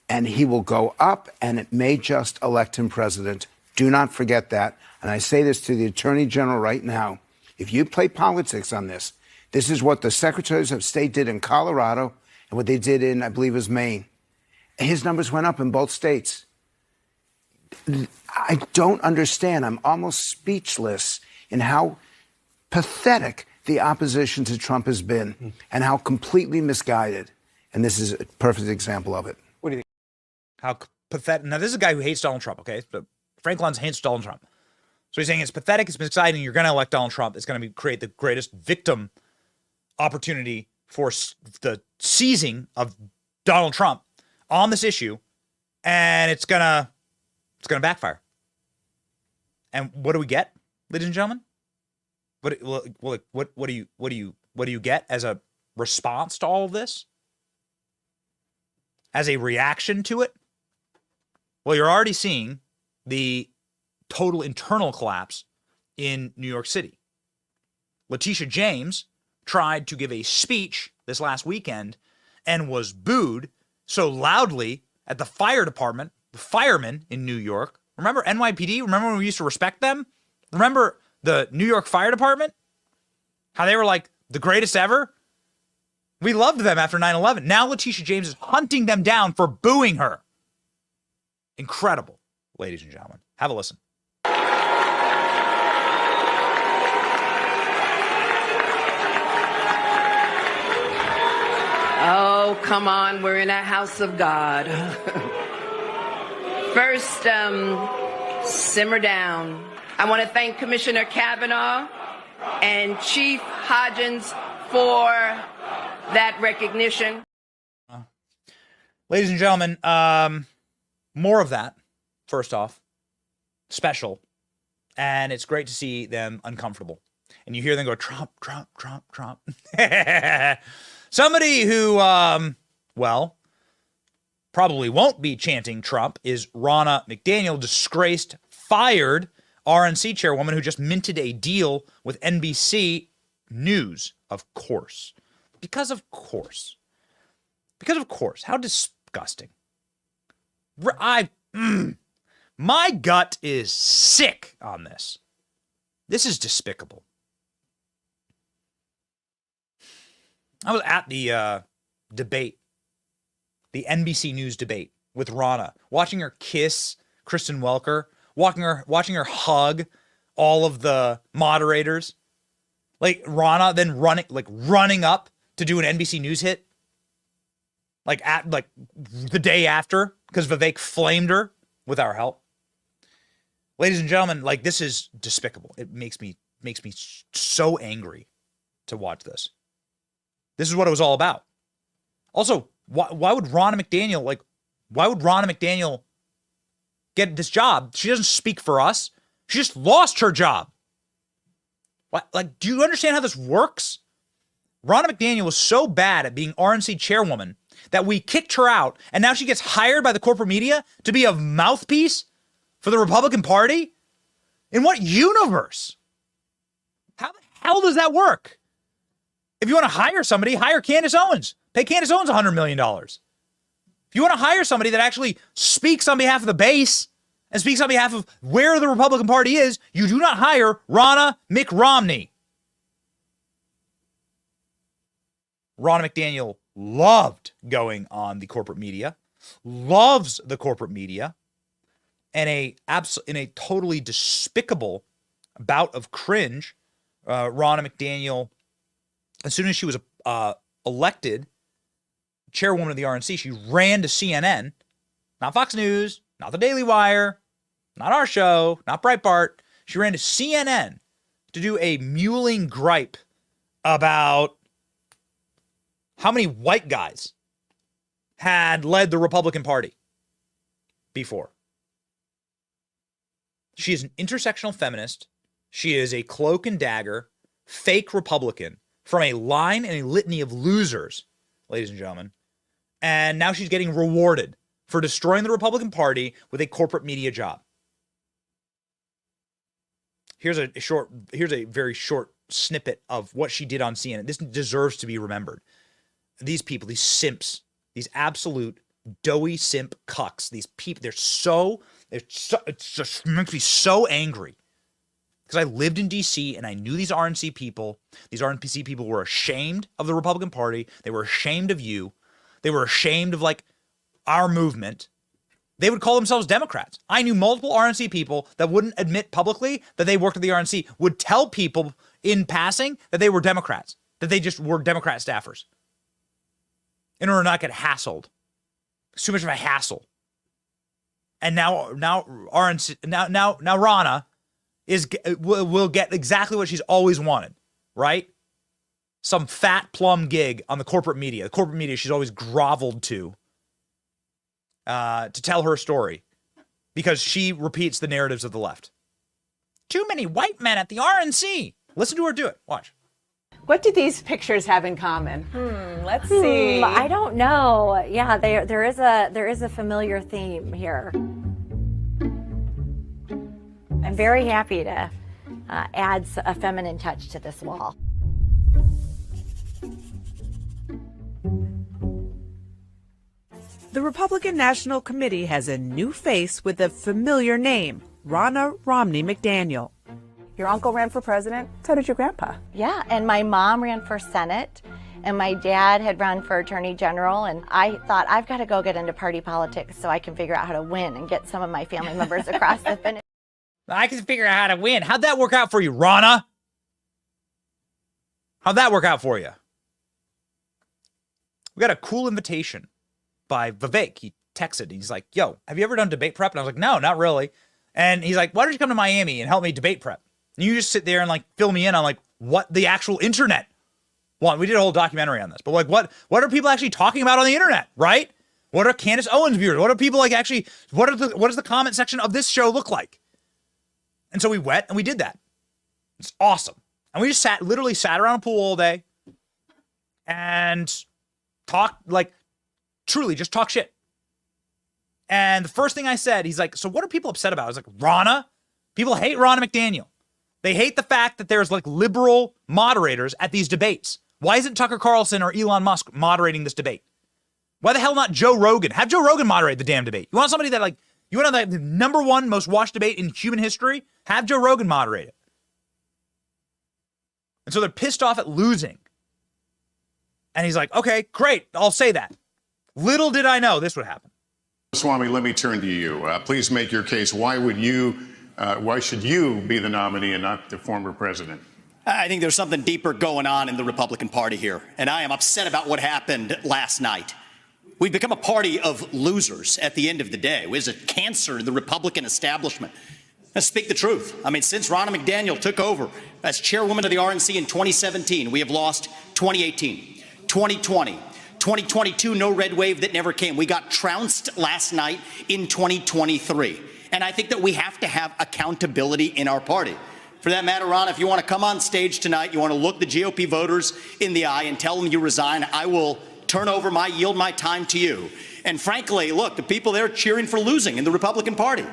and he will go up, and it may just elect him president. Do not forget that. And I say this to the Attorney General right now. If you play politics on this, this is what the secretaries of state did in Colorado and what they did in, I believe, is Maine. His numbers went up in both states. I don't understand. I'm almost speechless in how pathetic the opposition to Trump has been and how completely misguided. And this is a perfect example of it. What do you think? How pathetic. Now, this is a guy who hates Donald Trump, okay? So Frank Luntz hates Donald Trump. So he's saying it's pathetic, it's misguided, you're going to elect Donald Trump. It's going to create the greatest victim opportunity for the seizing of Donald Trump on this issue, and it's gonna backfire. And what do we get, ladies and gentlemen? What do you get as a response to all of this? As a reaction to it? Well, you're already seeing the total internal collapse in New York City. Letitia James tried to give a speech this last weekend and was booed so loudly at the fire department, the firemen in New York. Remember NYPD? Remember when we used to respect them? Remember the New York Fire Department? How they were like the greatest ever? We loved them after 9/11. Now Letitia James is hunting them down for booing her. Incredible, ladies and gentlemen. Have a listen. Oh, come on. We're in a house of God. First, simmer down. I want to thank Commissioner Kavanaugh and Chief Hodgins for that recognition. Ladies and gentlemen, more of that, first off. Special. And it's great to see them uncomfortable. And you hear them go, Trump, Trump, Trump, Trump. Somebody who, well, probably won't be chanting Trump is Ronna McDaniel, disgraced, fired RNC chairwoman who just minted a deal with NBC News, of course. Because of course. Because of course. How disgusting. My gut is sick on this. This is despicable. I was at the debate, the NBC News debate with Ronna, watching her kiss Kristen Welker, watching her hug all of the moderators, like Ronna then running up to do an NBC News hit, like the day after, because Vivek flamed her with our help. Ladies and gentlemen, like, this is despicable. It makes me so angry to watch this. This is what it was all about. Also, why would Ronna McDaniel get this job? She doesn't speak for us. She just lost her job. Like, do you understand how this works? Ronna McDaniel was so bad at being RNC chairwoman that we kicked her out, and now she gets hired by the corporate media to be a mouthpiece for the Republican Party? In what universe? How the hell does that work? If you want to hire somebody, hire Candace Owens. Pay Candace Owens $100 million. If you want to hire somebody that actually speaks on behalf of the base and speaks on behalf of where the Republican Party is, you do not hire Ronna McRomney. Ronna McDaniel loved going on the corporate media, loves the corporate media, and in a totally despicable bout of cringe, Ronna McDaniel, as soon as she was elected chairwoman of the RNC, she ran to CNN, not Fox News, not the Daily Wire, not our show, not Breitbart. She ran to CNN to do a mewling gripe about how many white guys had led the Republican Party before. She is an intersectional feminist. She is a cloak and dagger, fake Republican from a line and a litany of losers, ladies and gentlemen. And now she's getting rewarded for destroying the Republican Party with a corporate media job. Here's a very short snippet of what she did on CNN. This deserves to be remembered. These people, these simps, these absolute doughy simp cucks, these people, it just makes me so angry. Because I lived in DC and I knew these RNC people. These RNC people were ashamed of the Republican Party. They were ashamed of you. They were ashamed of like our movement. They would call themselves Democrats. I knew multiple RNC people that wouldn't admit publicly that they worked at the RNC, would tell people in passing that they were Democrats, that they just were Democrat staffers in order to not get hassled. It's too much of a hassle. And now Ronna will get exactly what she's always wanted, right? Some fat plum gig on the corporate media. The corporate media she's always groveled to tell her story because she repeats the narratives of the left. Too many white men at the RNC. Listen to her do it. Watch. What do these pictures have in common? Let's see. I don't know. Yeah, there is a familiar theme here. I'm very happy to add a feminine touch to this wall. The Republican National Committee has a new face with a familiar name, Ronna Romney McDaniel. Your uncle ran for president, so did your grandpa. Yeah, and my mom ran for Senate, and my dad had run for Attorney General, and I thought, I've got to go get into party politics so I can figure out how to win and get some of my family members across the finish. I can figure out how to win. How'd that work out for you, Ronna? How'd that work out for you? We got a cool invitation by Vivek. He texted. He's like, yo, have you ever done debate prep? And I was like, no, not really. And he's like, why don't you come to Miami and help me debate prep? And you just sit there and like fill me in on like what the actual internet want. We did a whole documentary on this, but like what are people actually talking about on the internet, right? What are Candace Owens viewers? What are people like actually, what does the comment section of this show look like? And so we went and we did that. It's awesome. And we just literally sat around a pool all day and talked, like, truly just talk shit. And the first thing I said, he's like, so what are people upset about? I was like, Ronna? People hate Ronna McDaniel. They hate the fact that there's like liberal moderators at these debates. Why isn't Tucker Carlson or Elon Musk moderating this debate? Why the hell not Joe Rogan? Have Joe Rogan moderate the damn debate. You want somebody that like, you want the number one most watched debate in human history? Have Joe Rogan moderate it. And so they're pissed off at losing. And he's like, okay, great. I'll say that. Little did I know this would happen. Swami, let me turn to you. Please make your case. Why should you be the nominee and not the former president? I think there's something deeper going on in the Republican Party here, and I am upset about what happened last night. We've become a party of losers at the end of the day. It was a cancer in the Republican establishment. Let's speak the truth. I mean, since Ronna McDaniel took over as chairwoman of the RNC in 2017, we have lost 2018, 2020, 2022, no red wave that never came. We got trounced last night in 2023. And I think that we have to have accountability in our party. For that matter, Ron, if you want to come on stage tonight, you want to look the GOP voters in the eye and tell them you resign, I will yield my time to you. And frankly, look, the people there cheering for losing in the Republican Party.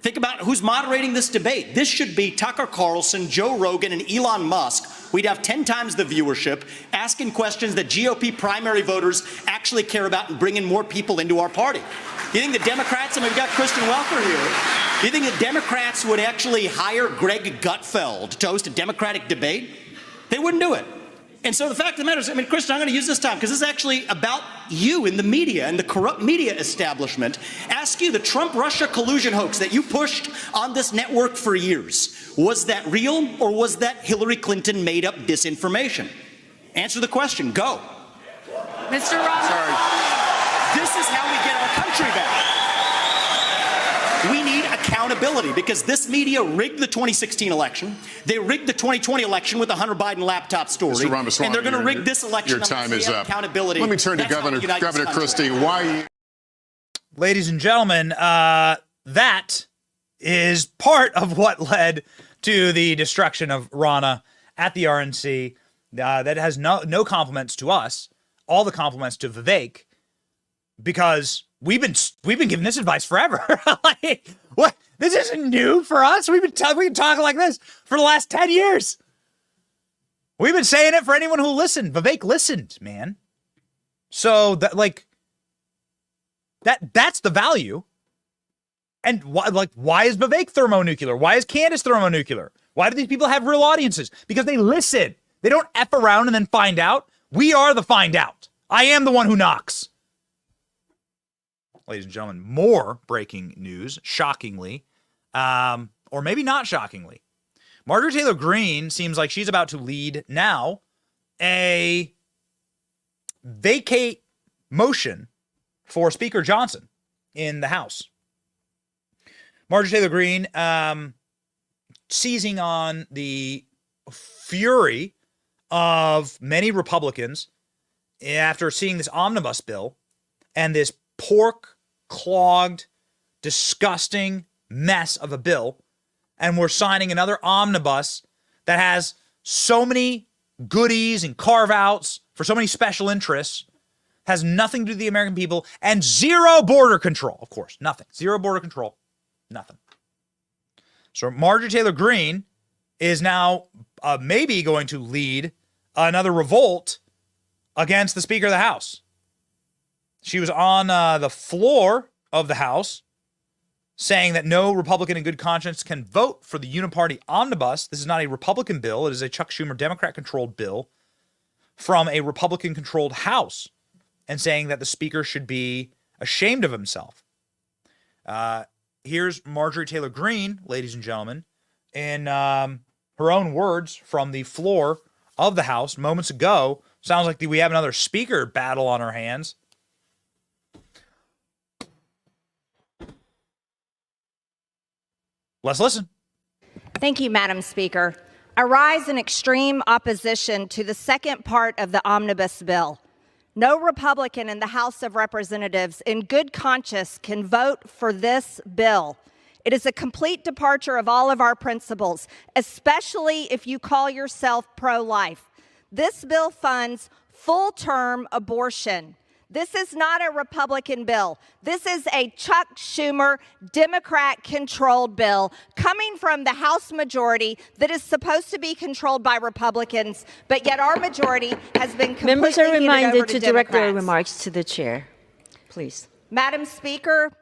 Think about who's moderating this debate. This should be Tucker Carlson, Joe Rogan, and Elon Musk. We'd have 10 times the viewership, asking questions that GOP primary voters actually care about and bringing more people into our party. You think the Democrats, and we've got Kristen Welker here, you think the Democrats would actually hire Greg Gutfeld to host a Democratic debate? They wouldn't do it. And so the fact of the matter is, I mean, Kristen, I'm going to use this time because this is actually about you in the media and the corrupt media establishment. Ask you, the Trump-Russia collusion hoax that you pushed on this network for years, was that real or was that Hillary Clinton made-up disinformation? Answer the question. Go. Mr. Romney. Sorry. This is how we get our country back. We need accountability. accountability because this media rigged the 2016 election. They rigged the 2020 election with the Hunter Biden laptop story. Mr. Ramaswamy, and they're going to rig this election. Your time is up. Accountability. Let me turn to Governor Christie. Why? Ladies and gentlemen, that is part of what led to the destruction of Rana at the RNC. That has no compliments to us, all the compliments to Vivek, because we've been giving this advice forever. Like, what? This isn't new for us. We've been talking like this for the last 10 years. We've been saying it for anyone who listened. Vivek listened, man. So that's the value. And why is Vivek thermonuclear? Why is Candace thermonuclear? Why do these people have real audiences? Because they listen. They don't F around and then find out. We are the find out. I am the one who knocks. Ladies and gentlemen, more breaking news, shockingly, or maybe not shockingly. Marjorie Taylor Greene seems like she's about to lead now a vacate motion for Speaker Johnson in the House. Marjorie Taylor Greene seizing on the fury of many Republicans after seeing this omnibus bill and this pork-clogged, disgusting mess of a bill, and we're signing another omnibus that has so many goodies and carve-outs for so many special interests, has nothing to do with the American people, and zero border control. Of course, nothing. Zero border control. Nothing. So Marjorie Taylor Greene is now maybe going to lead another revolt against the Speaker of the House. She was on the floor of the House saying that no Republican in good conscience can vote for the uniparty omnibus. This is not a Republican bill. It is a Chuck Schumer Democrat-controlled bill from a Republican-controlled House, and saying that the Speaker should be ashamed of himself. Here's Marjorie Taylor Greene, ladies and gentlemen, in her own words from the floor of the House moments ago. Sounds like we have another speaker battle on our hands. Let's listen. Thank you, Madam Speaker. I rise in extreme opposition to the second part of the omnibus bill. No Republican in the House of Representatives in good conscience can vote for this bill. It is a complete departure of all of our principles, especially if you call yourself pro-life. This bill funds full-term abortion. This is not a Republican bill. This is a Chuck Schumer Democrat-controlled bill coming from the House majority that is supposed to be controlled by Republicans, but yet our majority has been completely Members are reminded to direct their Democrats. remarks to the chair, please. Madam Speaker,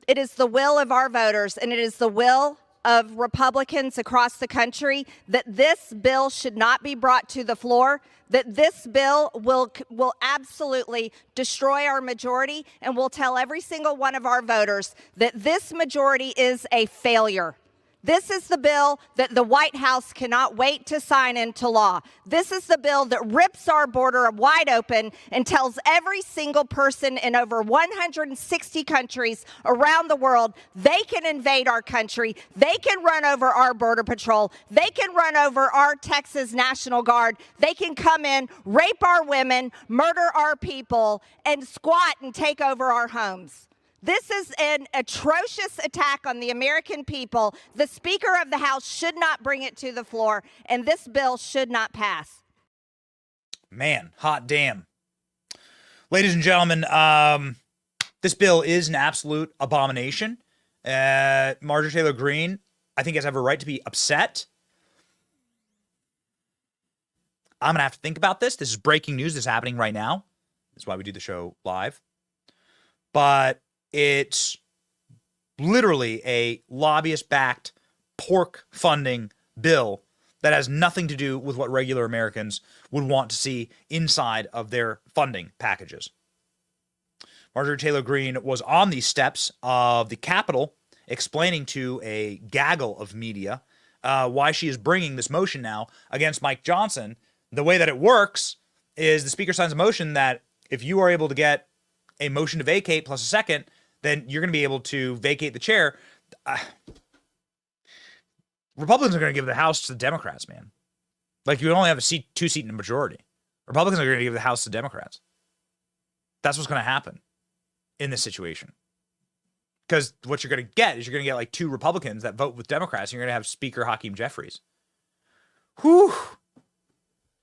it is the will of our voters, and it is the will of Republicans across the country that this bill should not be brought to the floor, that this bill will absolutely destroy our majority, and will tell every single one of our voters that this majority is a failure. This is the bill that the White House cannot wait to sign into law. This is the bill that rips our border wide open and tells every single person in over 160 countries around the world they can invade our country, they can run over our border patrol, they can run over our Texas National Guard, they can come in, rape our women, murder our people, and squat and take over our homes. This is an atrocious attack on the American people. The Speaker of the House should not bring it to the floor, and this bill should not pass. Man, hot damn. Ladies and gentlemen, this bill is an absolute abomination. Marjorie Taylor Greene, I think, has every right to be upset. I'm going to have to think about this. This is breaking news. This is happening right now. That's why we do the show live. But it's literally a lobbyist-backed pork funding bill that has nothing to do with what regular Americans would want to see inside of their funding packages. Marjorie Taylor Greene was on the steps of the Capitol explaining to a gaggle of media why she is bringing this motion now against Mike Johnson. The way that it works is the Speaker signs a motion that if you are able to get a motion to vacate plus a second, then you're going to be able to vacate the chair. Republicans are going to give the House to the Democrats, man. Like, you only have a two-seat in a majority. Republicans are going to give the House to Democrats. That's what's going to happen in this situation. Because what you're going to get is you're going to get like 2 Republicans that vote with Democrats, and you're going to have Speaker Hakeem Jeffries. Whew.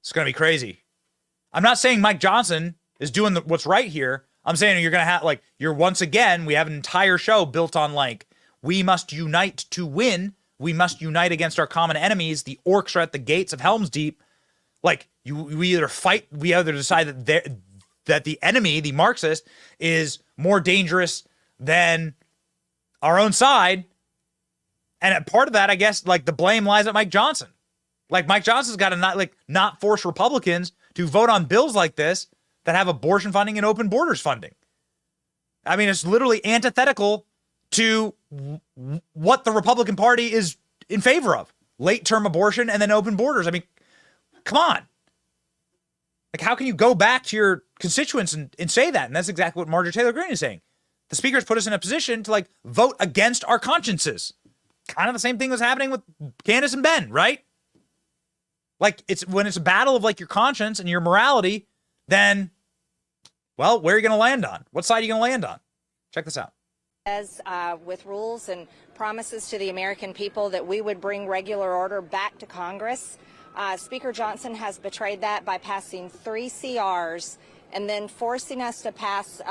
It's going to be crazy. I'm not saying Mike Johnson is doing what's right here. I'm saying you're going to have, like, once again, we have an entire show built on, like, we must unite to win. We must unite against our common enemies. The orcs are at the gates of Helm's Deep. Like, we either fight, we either decide that the enemy, the Marxist, is more dangerous than our own side. And part of that, I guess, like, the blame lies at Mike Johnson. Like, Mike Johnson's got to not force Republicans to vote on bills like this that have abortion funding and open borders funding. I mean, it's literally antithetical to what the Republican Party is in favor of. Late-term abortion and then open borders. I mean, come on. Like, how can you go back to your constituents and say that? And that's exactly what Marjorie Taylor Greene is saying. The speaker's put us in a position to, like, vote against our consciences. Kind of the same thing that's happening with Candace and Ben, right? Like, when it's a battle of, like, your conscience and your morality, then, well, where are you going to land on? What side are you going to land on? Check this out. With rules and promises to the American people that we would bring regular order back to Congress. Speaker Johnson has betrayed that by passing 3 CRs and then forcing us to pass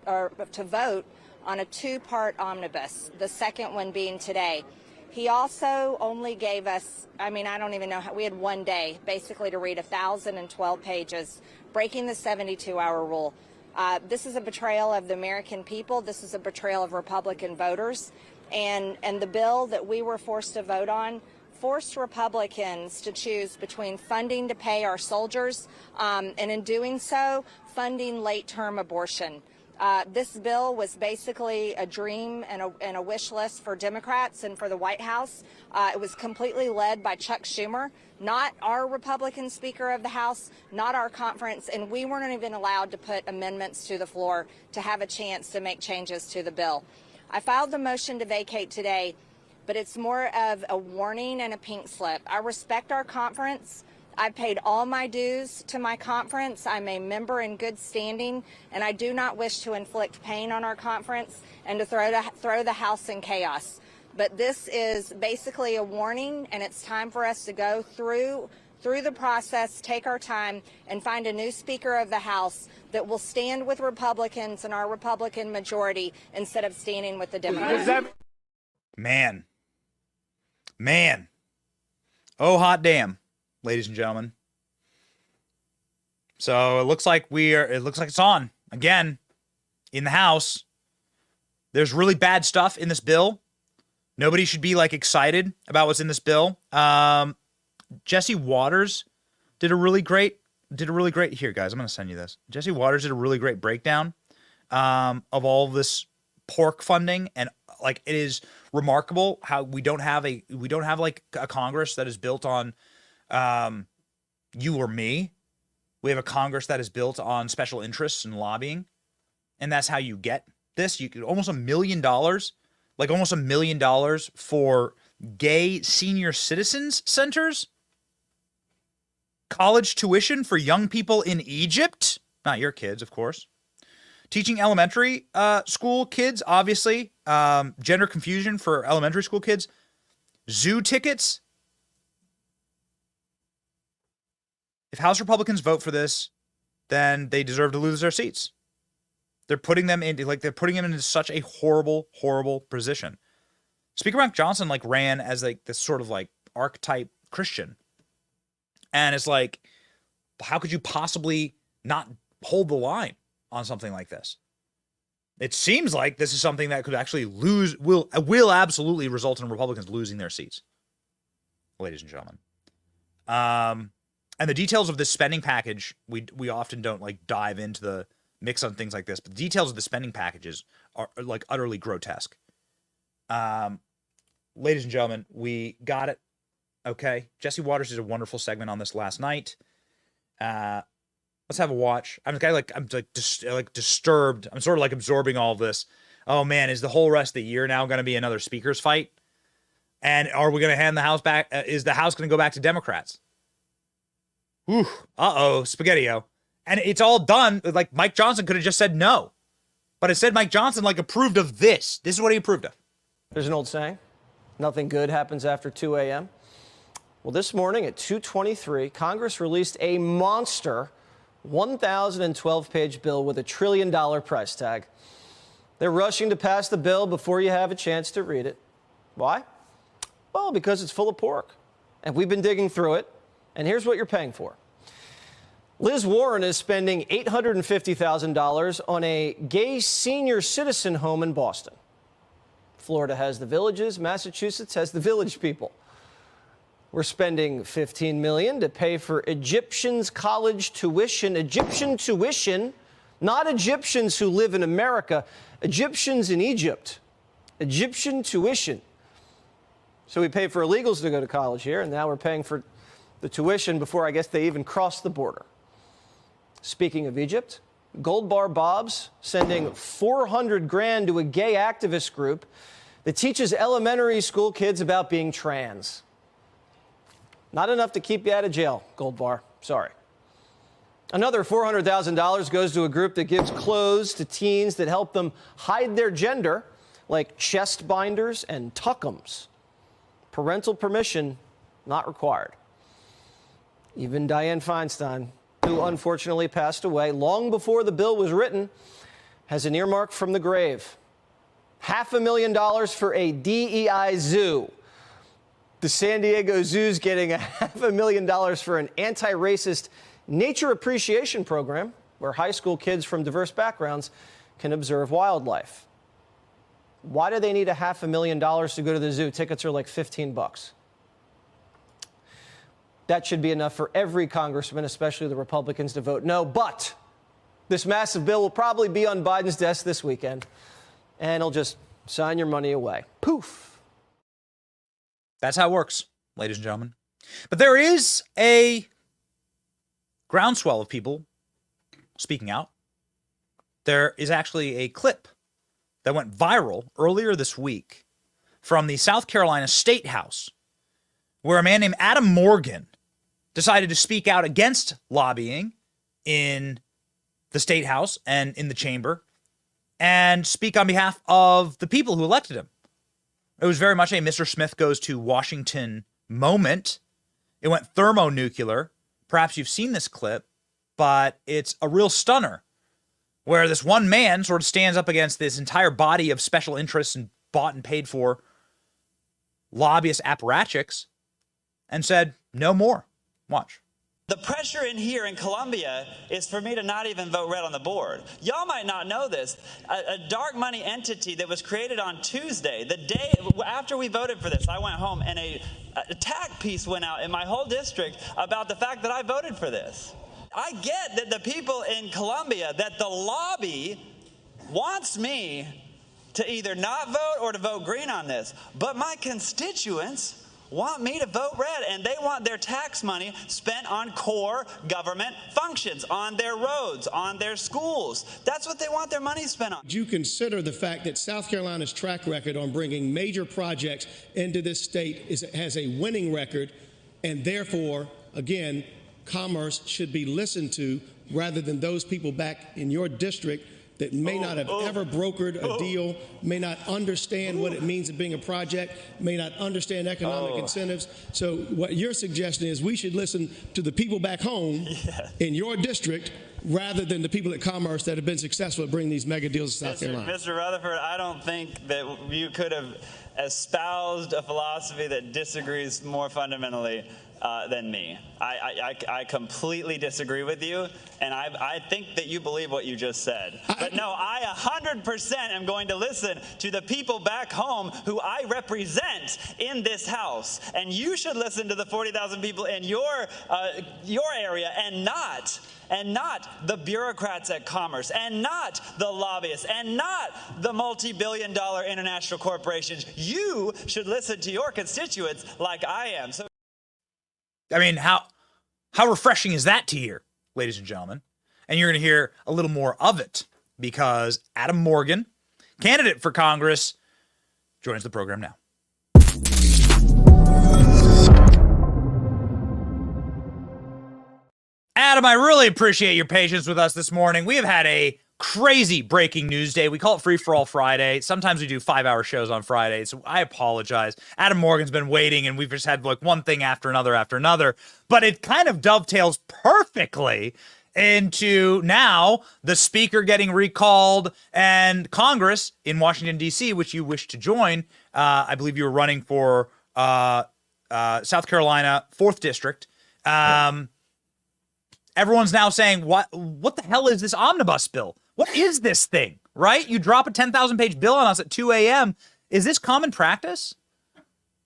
or to vote on a 2-part omnibus, the second one being today. He also only gave us, I mean, I don't even know how, we had 1 day basically to read 1,012 pages, breaking the 72-hour rule. This is a betrayal of the American people. This is a betrayal of Republican voters. And the bill that we were forced to vote on forced Republicans to choose between funding to pay our soldiers and in doing so, funding late-term abortion. This bill was basically a dream and a wish list for Democrats and for the White House. It was completely led by Chuck Schumer, not our Republican Speaker of the House, not our conference, and we weren't even allowed to put amendments to the floor to have a chance to make changes to the bill. I filed the motion to vacate today, but it's more of a warning and a pink slip. I respect our conference. I've paid all my dues to my conference. I'm a member in good standing, and I do not wish to inflict pain on our conference and to throw the House in chaos. But this is basically a warning, and it's time for us to go through the process, take our time, and find a new Speaker of the House that will stand with Republicans and our Republican majority instead of standing with the Democrats. Man. Oh, hot damn, ladies and gentlemen. So it looks like it's on again in the House. There's really bad stuff in this bill. Nobody should be like excited about what's in this bill. Jesse Waters did a really great here, guys. I'm going to send you this. Jesse Waters did a really great breakdown of all this pork funding, and like, it is remarkable how we don't have like a Congress that is built on you or me. We have a Congress that is built on special interests and lobbying, and that's how you get this. You could almost $1 million, like almost $1 million for gay senior citizens centers, college tuition for young people in Egypt, not your kids, of course. Teaching elementary school kids, obviously. Gender confusion for elementary school kids. Zoo tickets. If House Republicans vote for this, then they deserve to lose their seats. They're putting them into such a horrible, horrible position. Speaker Mike Johnson ran as this sort of archetype Christian. And it's like, how could you possibly not hold the line on something like this? It seems like this is something that could actually will absolutely result in Republicans losing their seats, ladies and gentlemen. And the details of this spending package, we often don't dive into the mix on things like this, but the details of the spending packages are utterly grotesque. Ladies and gentlemen, we got it. Okay. Jesse Waters did a wonderful segment on this last night. Let's have a watch. I'm disturbed. I'm sort of absorbing all of this. Oh man, is the whole rest of the year now going to be another speakers fight? And are we going to hand the House back? Is the House going to go back to Democrats? Ooh, spaghetti-o. And it's all done. Like, Mike Johnson could have just said no. But instead, Mike Johnson, like, approved of this. This is what he approved of. There's an old saying, nothing good happens after 2 a.m. Well, this morning at 2:23, Congress released a monster 1,012-page bill with $1 trillion price tag. They're rushing to pass the bill before you have a chance to read it. Why? Well, because it's full of pork. And we've been digging through it. And here's what you're paying for. Liz Warren is spending $850,000 on a gay senior citizen home in Boston. Florida has the villages. Massachusetts has the village people. We're spending $15 million to pay for Egyptians' college tuition. Egyptian tuition, not Egyptians who live in America, Egyptians in Egypt. Egyptian tuition. So we pay for illegals to go to college here, and now we're paying for the tuition before I guess they even cross the border. Speaking of Egypt, Gold Bar Bob's sending $400,000 to a gay activist group that teaches elementary school kids about being trans. Not enough to keep you out of jail, Gold Bar. Sorry. Another $400,000 goes to a group that gives clothes to teens that help them hide their gender, like chest binders and tuckums. Parental permission not required. Even Dianne Feinstein, who unfortunately passed away long before the bill was written, has an earmark from the grave. $500,000 for a DEI zoo. The San Diego Zoo's getting $500,000 for an anti-racist nature appreciation program where high school kids from diverse backgrounds can observe wildlife. Why do they need $500,000 to go to the zoo? Tickets are like $15. That should be enough for every congressman, especially the Republicans, to vote no. But this massive bill will probably be on Biden's desk this weekend, and he'll just sign your money away. Poof. That's how it works, ladies and gentlemen. But there is a groundswell of people speaking out. There is actually a clip that went viral earlier this week from the South Carolina State House, where a man named Adam Morgan decided to speak out against lobbying in the State House and in the chamber and speak on behalf of the people who elected him. It was very much a Mr. Smith goes to Washington moment. It went thermonuclear. Perhaps you've seen this clip, but it's a real stunner where this one man sort of stands up against this entire body of special interests and bought and paid for lobbyist apparatchiks and said, no more. Watch. The pressure in here in Columbia is for me to not even vote red on the board. Y'all might not know this. A dark money entity that was created on Tuesday, the day after we voted for this, I went home and a attack piece went out in my whole district about the fact that I voted for this. I get that the people in Columbia, that the lobby wants me to either not vote or to vote green on this, but my constituents want me to vote red, and they want their tax money spent on core government functions, on their roads, on their schools. That's what they want their money spent on. Do you consider the fact that South Carolina's track record on bringing major projects into this state has a winning record, and therefore, again, commerce should be listened to rather than those people back in your district that may not have ever brokered a deal, may not understand what it means of being a project, may not understand economic incentives. So what you're suggesting is we should listen to the people back home in your district rather than the people at Commerce that have been successful at bringing these mega deals to South Carolina. Mr. Rutherford, I don't think that you could have espoused a philosophy that disagrees more fundamentally than me. I completely disagree with you, and I think that you believe what you just said. But no, I 100% am going to listen to the people back home who I represent in this House, and you should listen to the 40,000 people in your area, and not the bureaucrats at Commerce, and not the lobbyists, and not the multi-billion-dollar international corporations. You should listen to your constituents like I am. So, I mean, how refreshing is that to hear, ladies and gentlemen? And you're going to hear a little more of it because Adam Morgan, candidate for Congress, joins the program now. Adam, I really appreciate your patience with us this morning. We have had a crazy breaking news day. We call it Free for All Friday. Sometimes we do 5-hour shows on Fridays, so I apologize. Adam Morgan's been waiting, and we've just had like one thing after another. But it kind of dovetails perfectly into now the speaker getting recalled and Congress in Washington, D.C., which you wish to join. I believe you were running for South Carolina, 4th District. Everyone's now saying, what the hell is this omnibus bill? What is this thing, right? You drop a 10,000-page bill on us at 2 a.m. Is this common practice?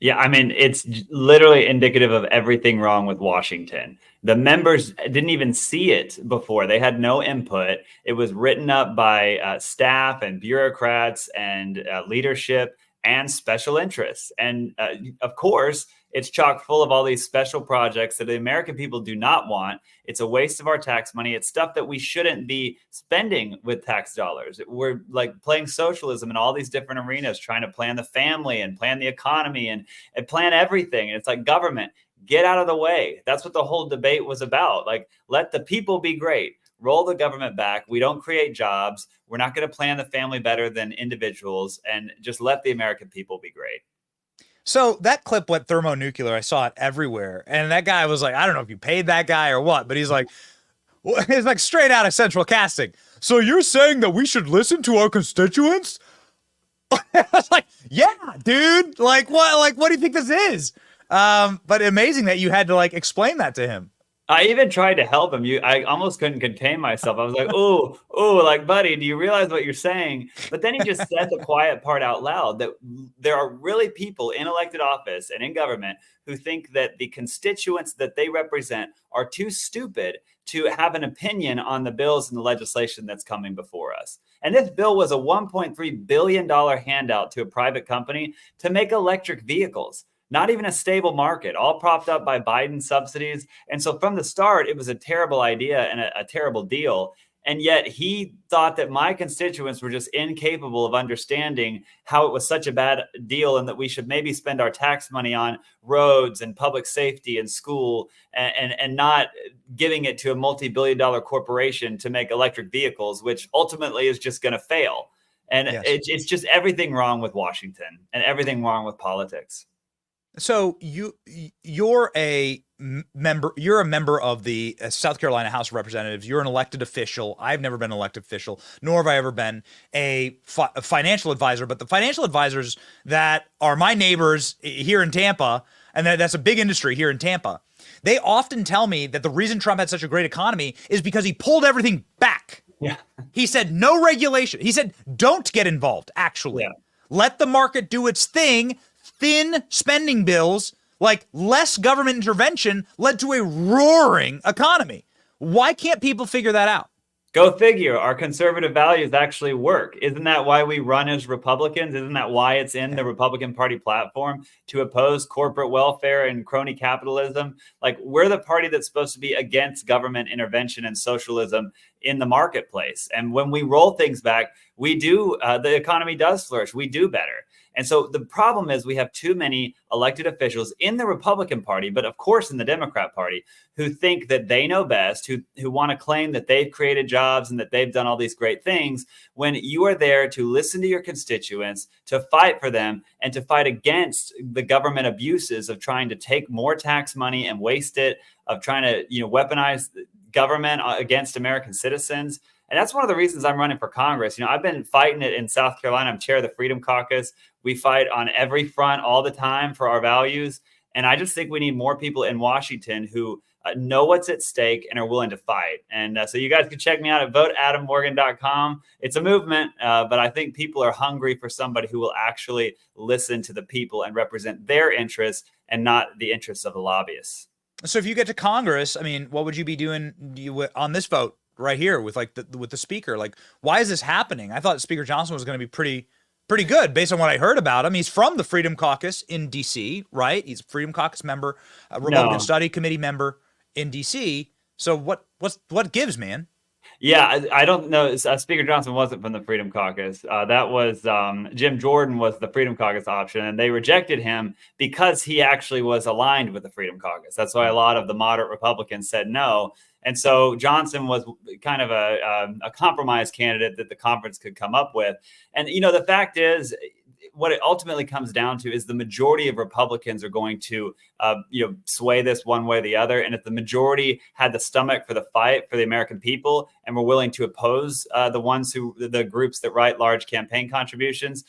Yeah, I mean, it's literally indicative of everything wrong with Washington. The members didn't even see it before. They had no input. It was written up by staff and bureaucrats and leadership and special interests. And of course, it's chock full of all these special projects that the American people do not want. It's a waste of our tax money. It's stuff that we shouldn't be spending with tax dollars. We're like playing socialism in all these different arenas, trying to plan the family and plan the economy and plan everything. And it's like, government, get out of the way. That's what the whole debate was about. Like, let the people be great. Roll the government back. We don't create jobs. We're not going to plan the family better than individuals, and just let the American people be great. So that clip went thermonuclear. I saw it everywhere. And that guy was like, I don't know if you paid that guy or what, but he's like, it's like straight out of Central Casting. So you're saying that we should listen to our constituents? I was like, yeah, dude. Like, what do you think this is? But amazing that you had to like explain that to him. I even tried to help him. I almost couldn't contain myself. I was like, oh, like, buddy, do you realize what you're saying? But then he just said the quiet part out loud, that there are really people in elected office and in government who think that the constituents that they represent are too stupid to have an opinion on the bills and the legislation that's coming before us. And this bill was a $1.3 billion handout to a private company to make electric vehicles. Not even a stable market, all propped up by Biden subsidies. And so from the start, it was a terrible idea and a terrible deal. And yet he thought that my constituents were just incapable of understanding how it was such a bad deal and that we should maybe spend our tax money on roads and public safety and school and not giving it to a multi-billion-dollar corporation to make electric vehicles, which ultimately is just going to fail. And yes, it's just everything wrong with Washington and everything wrong with politics. So you're a member of the South Carolina House of Representatives. You're an elected official. I've never been an elected official, nor have I ever been a financial advisor. But the financial advisors that are my neighbors here in Tampa, and that's a big industry here in Tampa, they often tell me that the reason Trump had such a great economy is because he pulled everything back. Yeah. He said no regulation. He said don't get involved, actually. Yeah. Let the market do its thing. Thin spending bills, like less government intervention, led to a roaring economy. Why can't people figure that out? Go figure. Our conservative values actually work. Isn't that why we run as Republicans? Isn't that why it's in the Republican Party platform to oppose corporate welfare and crony capitalism? Like, we're the party that's supposed to be against government intervention and socialism in the marketplace. And when we roll things back, we do, the economy does flourish. We do better. And so the problem is we have too many elected officials in the Republican Party, but of course in the Democrat Party, who think that they know best, who want to claim that they've created jobs and that they've done all these great things, when you are there to listen to your constituents, to fight for them, and to fight against the government abuses of trying to take more tax money and waste it, of trying to weaponize government against American citizens. And that's one of the reasons I'm running for Congress. I've been fighting it in South Carolina. I'm chair of the Freedom Caucus. We fight on every front all the time for our values. And I just think we need more people in Washington who know what's at stake and are willing to fight. And so you guys can check me out at voteadammorgan.com. It's a movement, but I think people are hungry for somebody who will actually listen to the people and represent their interests and not the interests of the lobbyists. So if you get to Congress, I mean, what would you be doing on this vote right here with with the speaker? Like, why is this happening? I thought Speaker Johnson was going to be pretty good based on what I heard about him. He's from the Freedom Caucus in D.C., right? He's a Freedom Caucus member, a Republican Study Committee member in D.C. So what gives, man? Yeah, I don't know. Speaker Johnson wasn't from the Freedom Caucus. That was Jim Jordan was the Freedom Caucus option, and they rejected him because he actually was aligned with the Freedom Caucus. That's why a lot of the moderate Republicans said no. And so Johnson was kind of a compromise candidate that the conference could come up with. And, the fact is, what it ultimately comes down to is the majority of Republicans are going to, sway this one way or the other. And if the majority had the stomach for the fight for the American people and were willing to oppose the groups that write large campaign contributions,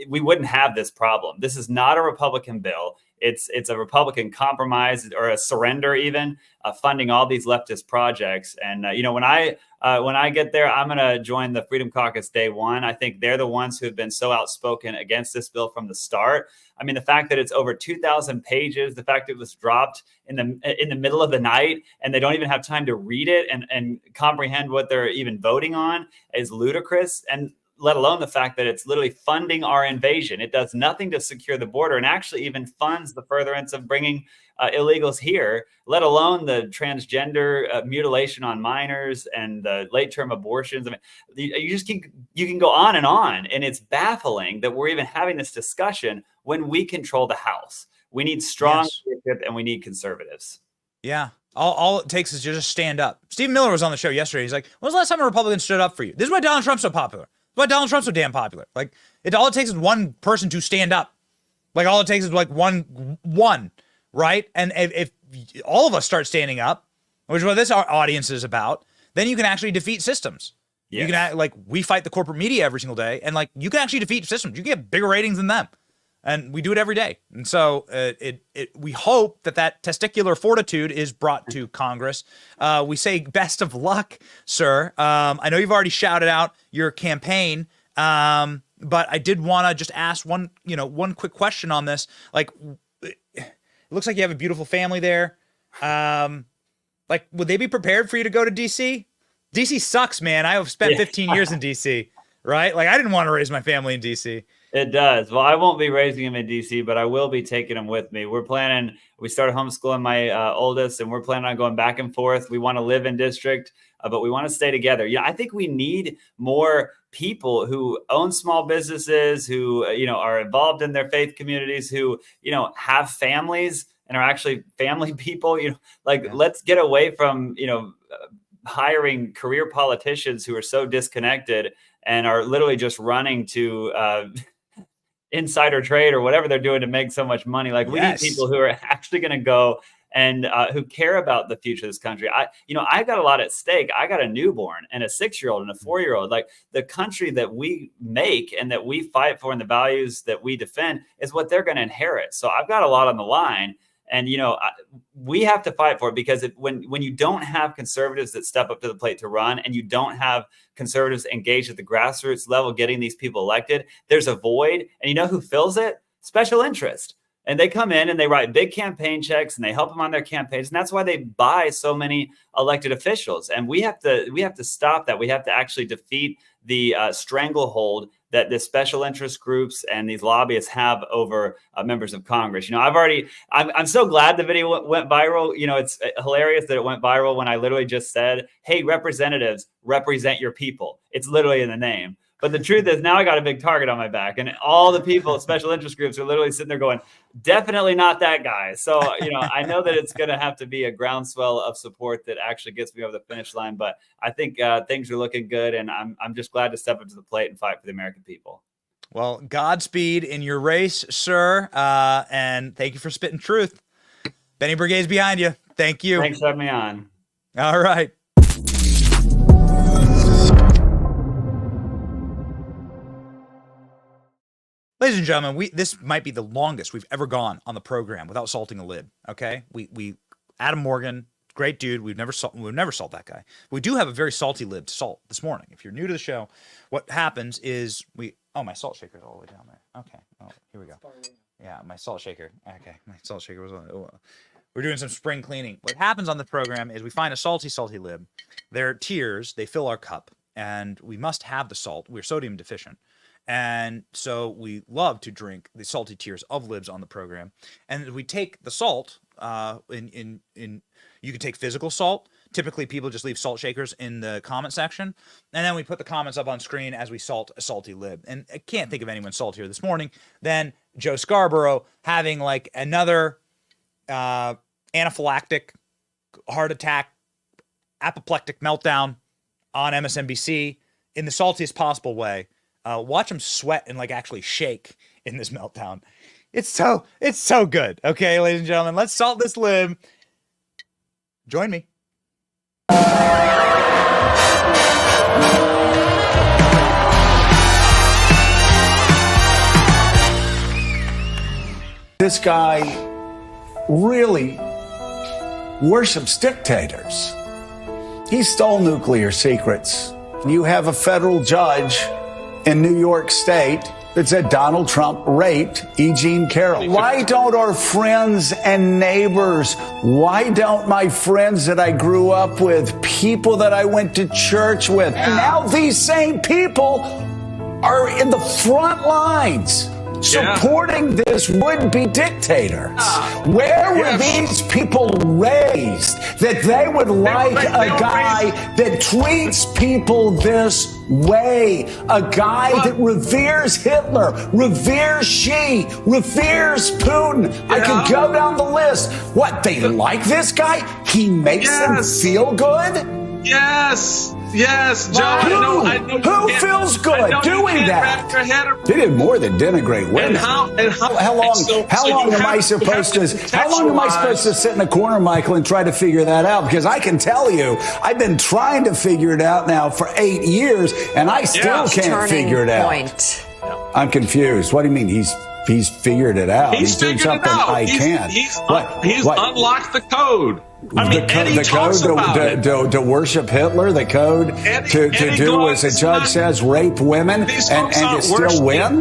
we wouldn't have this problem. This is not a Republican bill. It's a Republican compromise or a surrender, even funding all these leftist projects. And when I get there, I'm going to join the Freedom Caucus day one. I think they're the ones who have been so outspoken against this bill from the start. I mean, the fact that it's over 2,000 pages, the fact that it was dropped in the middle of the night, and they don't even have time to read it and comprehend what they're even voting on is ludicrous. And let alone the fact that it's literally funding our invasion. It does nothing to secure the border and actually even funds the furtherance of bringing illegals here, let alone the transgender mutilation on minors and the late-term abortions. I mean, you can go on, and it's baffling that we're even having this discussion when we control the House. We need strong leadership, and we need conservatives. Yeah. All it takes is to just stand up. Steve Miller was on the show yesterday. He's like, when was the last time a Republican stood up for you? This is why Donald Trump's so popular. Why Donald Trump's so damn popular. Like, all it takes is one person to stand up. Like, all it takes is like one, right? And if all of us start standing up, which is what this audience is about, then you can actually defeat systems. Yes. You can we fight the corporate media every single day, and you can actually defeat systems. You get bigger ratings than them, and we do it every day. And so we hope that testicular fortitude is brought to Congress. We say best of luck, sir. I know you've already shouted out your campaign, but I did want to just ask one quick question on this. Like, it looks like you have a beautiful family there. Would they be prepared for you to go to DC? DC sucks, man. I have spent 15 years in DC, right? Like, I didn't want to raise my family in DC. It does. Well, I won't be raising him in DC, but I will be taking him with me. We started homeschooling my oldest, and we're planning on going back and forth. We want to live in district, but we want to stay together. I think we need more people who own small businesses, who, are involved in their faith communities, who, have families and are actually family people. Let's get away from, hiring career politicians who are so disconnected and are literally just running to insider trade or whatever they're doing to make so much money. We need people who are actually going to go and who care about the future of this country. I got a lot at stake. I got a newborn and a 6-year-old and a 4-year-old. The country that we make and that we fight for and the values that we defend is what they're going to inherit. So I've got a lot on the line. And, we have to fight for it, because when you don't have conservatives that step up to the plate to run, and you don't have conservatives engaged at the grassroots level getting these people elected, there's a void. And you know who fills it? Special interest. And they come in and they write big campaign checks and they help them on their campaigns. And that's why they buy so many elected officials. And we have to stop that. We have to actually defeat the stranglehold that the special interest groups and these lobbyists have over members of Congress. I'm so glad the video went viral. It's hilarious that it went viral when I literally just said, hey, representatives, represent your people. It's literally in the name. But the truth is, now I got a big target on my back, and all the people, special interest groups, are literally sitting there going, definitely not that guy. So, I know that it's going to have to be a groundswell of support that actually gets me over the finish line. But I think things are looking good, and I'm just glad to step up to the plate and fight for the American people. Well, Godspeed in your race, sir. And thank you for spitting truth. Benny Brigade's behind you. Thank you. Thanks for having me on. All right. Ladies and gentlemen, this might be the longest we've ever gone on the program without salting a lib. Okay, we Adam Morgan, great dude. We've never salt that guy. We do have a very salty lib to salt this morning. If you're new to the show, what happens is my salt shaker's all the way down there. Okay, here we go. Yeah, my salt shaker. Okay, my salt shaker was. We're doing some spring cleaning. What happens on the program is we find a salty lib. They're tears. They fill our cup, and we must have the salt. We're sodium deficient. And so we love to drink the salty tears of libs on the program. And we take the salt you can take physical salt typically people just leave salt shakers in the comment section, and then we put the comments up on screen as we salt a salty lib. And I can't think of anyone saltier this morning than Joe Scarborough having like another anaphylactic heart attack, apoplectic meltdown on MSNBC in the saltiest possible way. Watch him sweat and like actually shake in this meltdown. It's so good. Okay, ladies and gentlemen, let's salt this lib. Join me. This guy really worships dictators. He stole nuclear secrets. You have a federal judge in New York State that said Donald Trump raped E. Jean Carroll. Why don't our friends and neighbors, why don't my friends that I grew up with, people that I went to church with, and now these same people are in the front lines supporting this would-be dictator? Where were these people raised that they would like a guy that treats people this way? A guy that reveres Hitler, reveres Xi, reveres Putin. I could go down the list. What, they like this guy? He makes them feel good? Yes, Joe. I know who feels good doing that? They did more than denigrate women. How long am I supposed to sit in a corner, Michael, and try to figure that out? Because I can tell you, I've been trying to figure it out now for 8 years, and I still can't figure it out. I'm confused. What do you mean? He's figured it out. He's doing something I can't. He's unlocked the code. I mean, the code to worship Hitler, the code to do, as the judge says, rape women and to still win?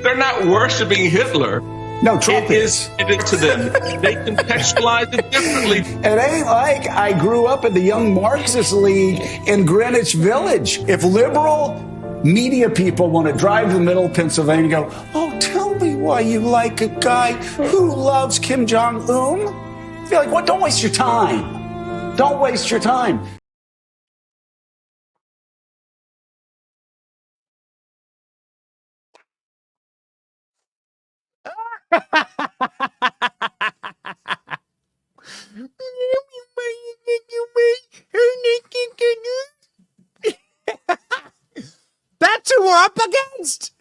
They're not worshiping Hitler. No, Trump is. It is to them. They contextualize it differently. It ain't like I grew up in the Young Marxist League in Greenwich Village. If liberal media people want to drive to the middle of Pennsylvania and go, oh, tell me why you like a guy who loves Kim Jong-un? Be like, what? Don't waste your time. Don't waste your time. That's who we're up against.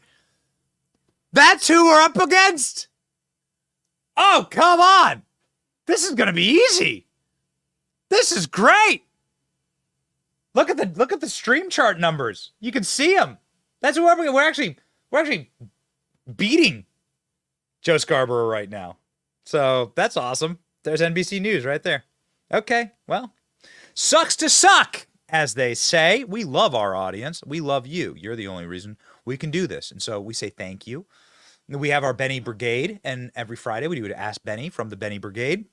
That's who we're up against. Oh, come on. This is going to be easy. This is great. Look at the stream chart numbers. You can see them. That's who we're actually beating Joe Scarborough right now. So that's awesome. There's NBC News right there. Okay, well, sucks to suck, as they say. We love our audience. We love you. You're the only reason we can do this. And so we say thank you. We have our Benny Brigade, and every Friday we do an Ask Benny from the Benny Brigade.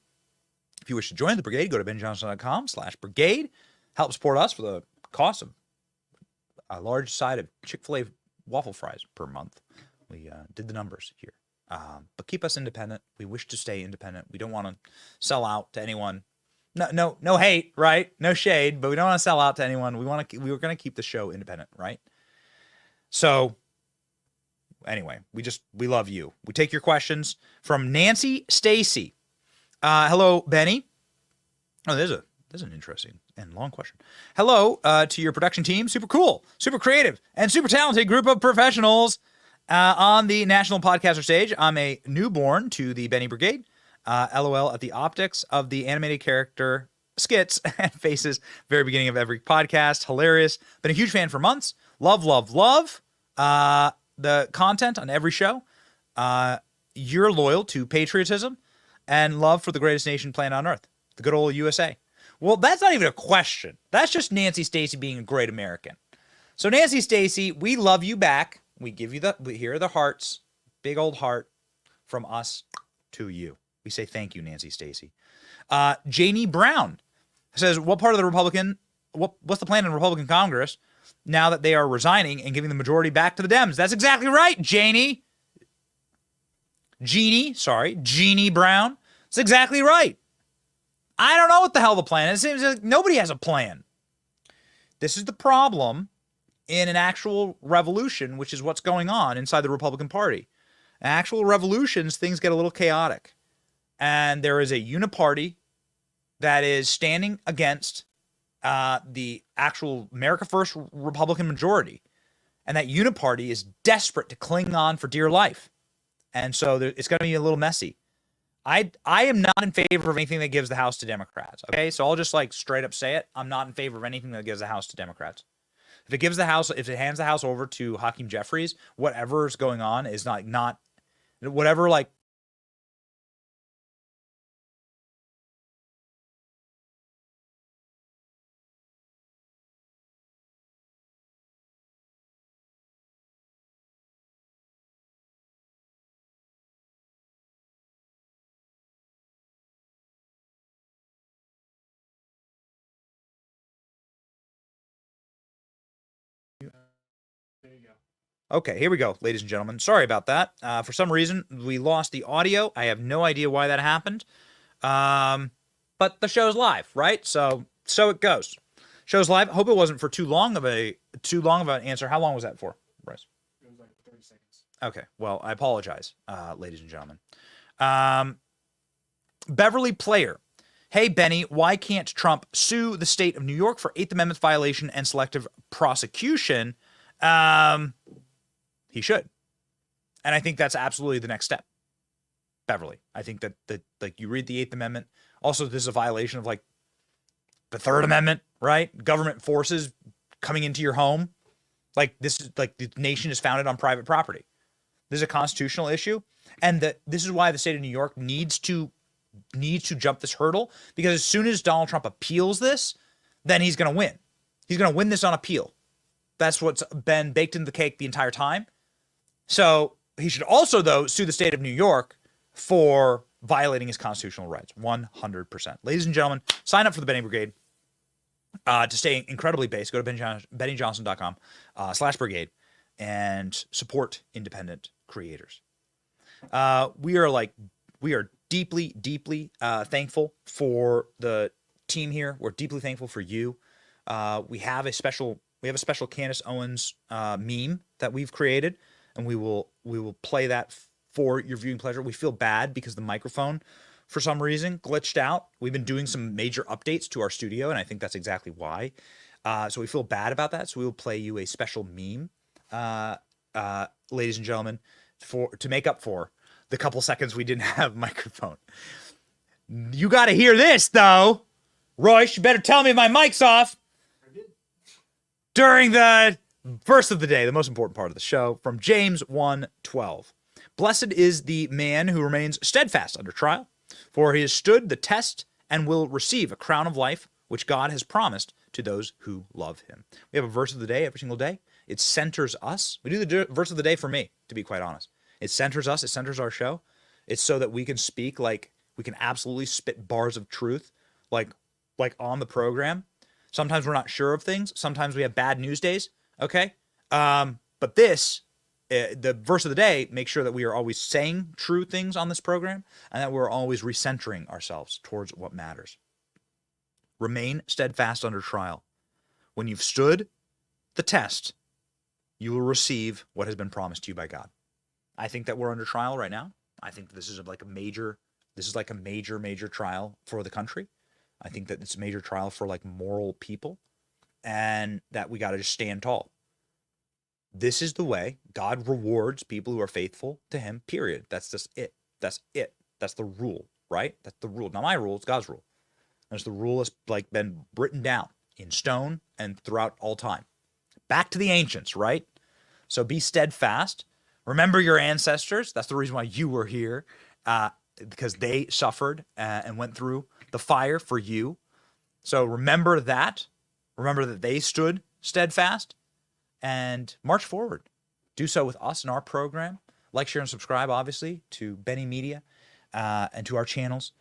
If you wish to join the brigade, go to benjohnson.com/brigade. Help support us for the cost of a large side of Chick-fil-A waffle fries per month. We did the numbers here. But keep us independent. We wish to stay independent. We don't want to sell out to anyone. No hate, right? No shade, but we don't want to sell out to anyone. We're going to keep the show independent, right? So anyway, we love you. We take your questions from Nancy Stacy. Hello, Benny. Oh, there's an interesting and long question. Hello to your production team. Super cool, super creative, and super talented group of professionals on the national podcaster stage. I'm a newborn to the Benny Brigade. LOL at the optics of the animated character skits and faces very beginning of every podcast. Hilarious. Been a huge fan for months. Love the content on every show. You're loyal to patriotism and love for the greatest nation planet on earth, the good old USA. Well, that's not even a question. That's just Nancy Stacy being a great American. So Nancy Stacy, we love you back. We give you here are the hearts, big old heart from us to you. We say thank you, Nancy Stacy. Janie Brown says, what's the plan in Republican Congress now that they are resigning and giving the majority back to the Dems? That's exactly right, Jeannie Brown. That's exactly right. I don't know what the hell the plan is. It seems like nobody has a plan. This is the problem in an actual revolution, which is what's going on inside the Republican Party. In actual revolutions, things get a little chaotic. And there is a uniparty that is standing against the actual America First Republican majority. And that uniparty is desperate to cling on for dear life. And so it's going to be a little messy. I am not in favor of anything that gives the House to Democrats. Okay, so I'll just like straight up say it. I'm not in favor of anything that gives the House to Democrats. If it hands the House over to Hakeem Jeffries, whatever's going on is not whatever like. Okay, here we go, ladies and gentlemen. Sorry about that. For some reason, we lost the audio. I have no idea why that happened. But the show's live, right? So it goes. Show's live. Hope it wasn't for too long of an answer. How long was that for, Bryce? It was like 30 seconds. Okay. Well, I apologize, ladies and gentlemen. Beverly Player. Hey, Benny, why can't Trump sue the state of New York for 8th Amendment violation and selective prosecution? He should. And I think that's absolutely the next step. Beverly. I think that like you read the 8th Amendment. Also, this is a violation of like the 3rd Amendment, right? Government forces coming into your home. Like this is like the nation is founded on private property. This is a constitutional issue. And this is why the state of New York needs to jump this hurdle, because as soon as Donald Trump appeals this, then he's going to win. He's going to win this on appeal. That's what's been baked into the cake the entire time. So he should also, though, sue the state of New York for violating his constitutional rights. 100%. Ladies and gentlemen, sign up for the Benny Brigade to stay incredibly based. Go to BennyJohnson.com/brigade and support independent creators. We are deeply, deeply thankful for the team here. We're deeply thankful for you. We have a special Candace Owens meme that we've created, and we will play that for your viewing pleasure. We feel bad because the microphone, for some reason, glitched out. We've been doing some major updates to our studio, and I think that's exactly why. So we feel bad about that. So we will play you a special meme, ladies and gentlemen, to make up for the couple seconds we didn't have microphone. You got to hear this, though. Royce, you better tell me if my mic's off. During the verse of the day, the most important part of the show, from James 1:12. Blessed is the man who remains steadfast under trial, for he has stood the test and will receive a crown of life, which God has promised to those who love him. We have a verse of the day every single day. It centers us. We do the verse of the day for me, to be quite honest. It centers us. It centers our show. It's so that we can speak like we can absolutely spit bars of truth, like on the program. Sometimes we're not sure of things. Sometimes we have bad news days. Okay. But this, the verse of the day, makes sure that we are always saying true things on this program and that we're always recentering ourselves towards what matters. Remain steadfast under trial. When you've stood the test, you will receive what has been promised to you by God. I think that we're under trial right now. I think this is like a major trial for the country. I think that it's a major trial for like moral people, and that we got to just stand tall. This is the way God rewards people who are faithful to him, period. That's just it. That's it. That's the rule, right? That's the rule. Not my rule, it's God's rule. And it's the rule that's like been written down in stone and throughout all time. Back to the ancients, right? So be steadfast. Remember your ancestors. That's the reason why you were here, because they suffered and went through the fire for you. So remember that. Remember that they stood steadfast and march forward. Do so with us in our program. Like, share, and subscribe, obviously, to Benny Media and to our channels.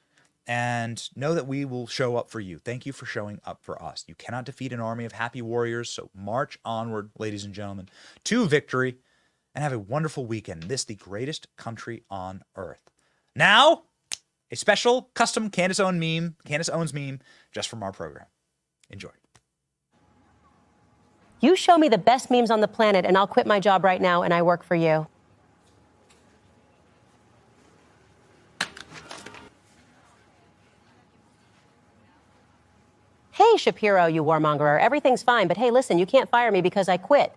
And know that we will show up for you. Thank you for showing up for us. You cannot defeat an army of happy warriors. So march onward, ladies and gentlemen, to victory. And have a wonderful weekend. This, the greatest country on earth. Now, a special custom Candace Owens meme, just from our program. Enjoy. You show me the best memes on the planet, and I'll quit my job right now, and I work for you. Hey, Shapiro, you warmonger. Everything's fine, but hey, listen, you can't fire me because I quit.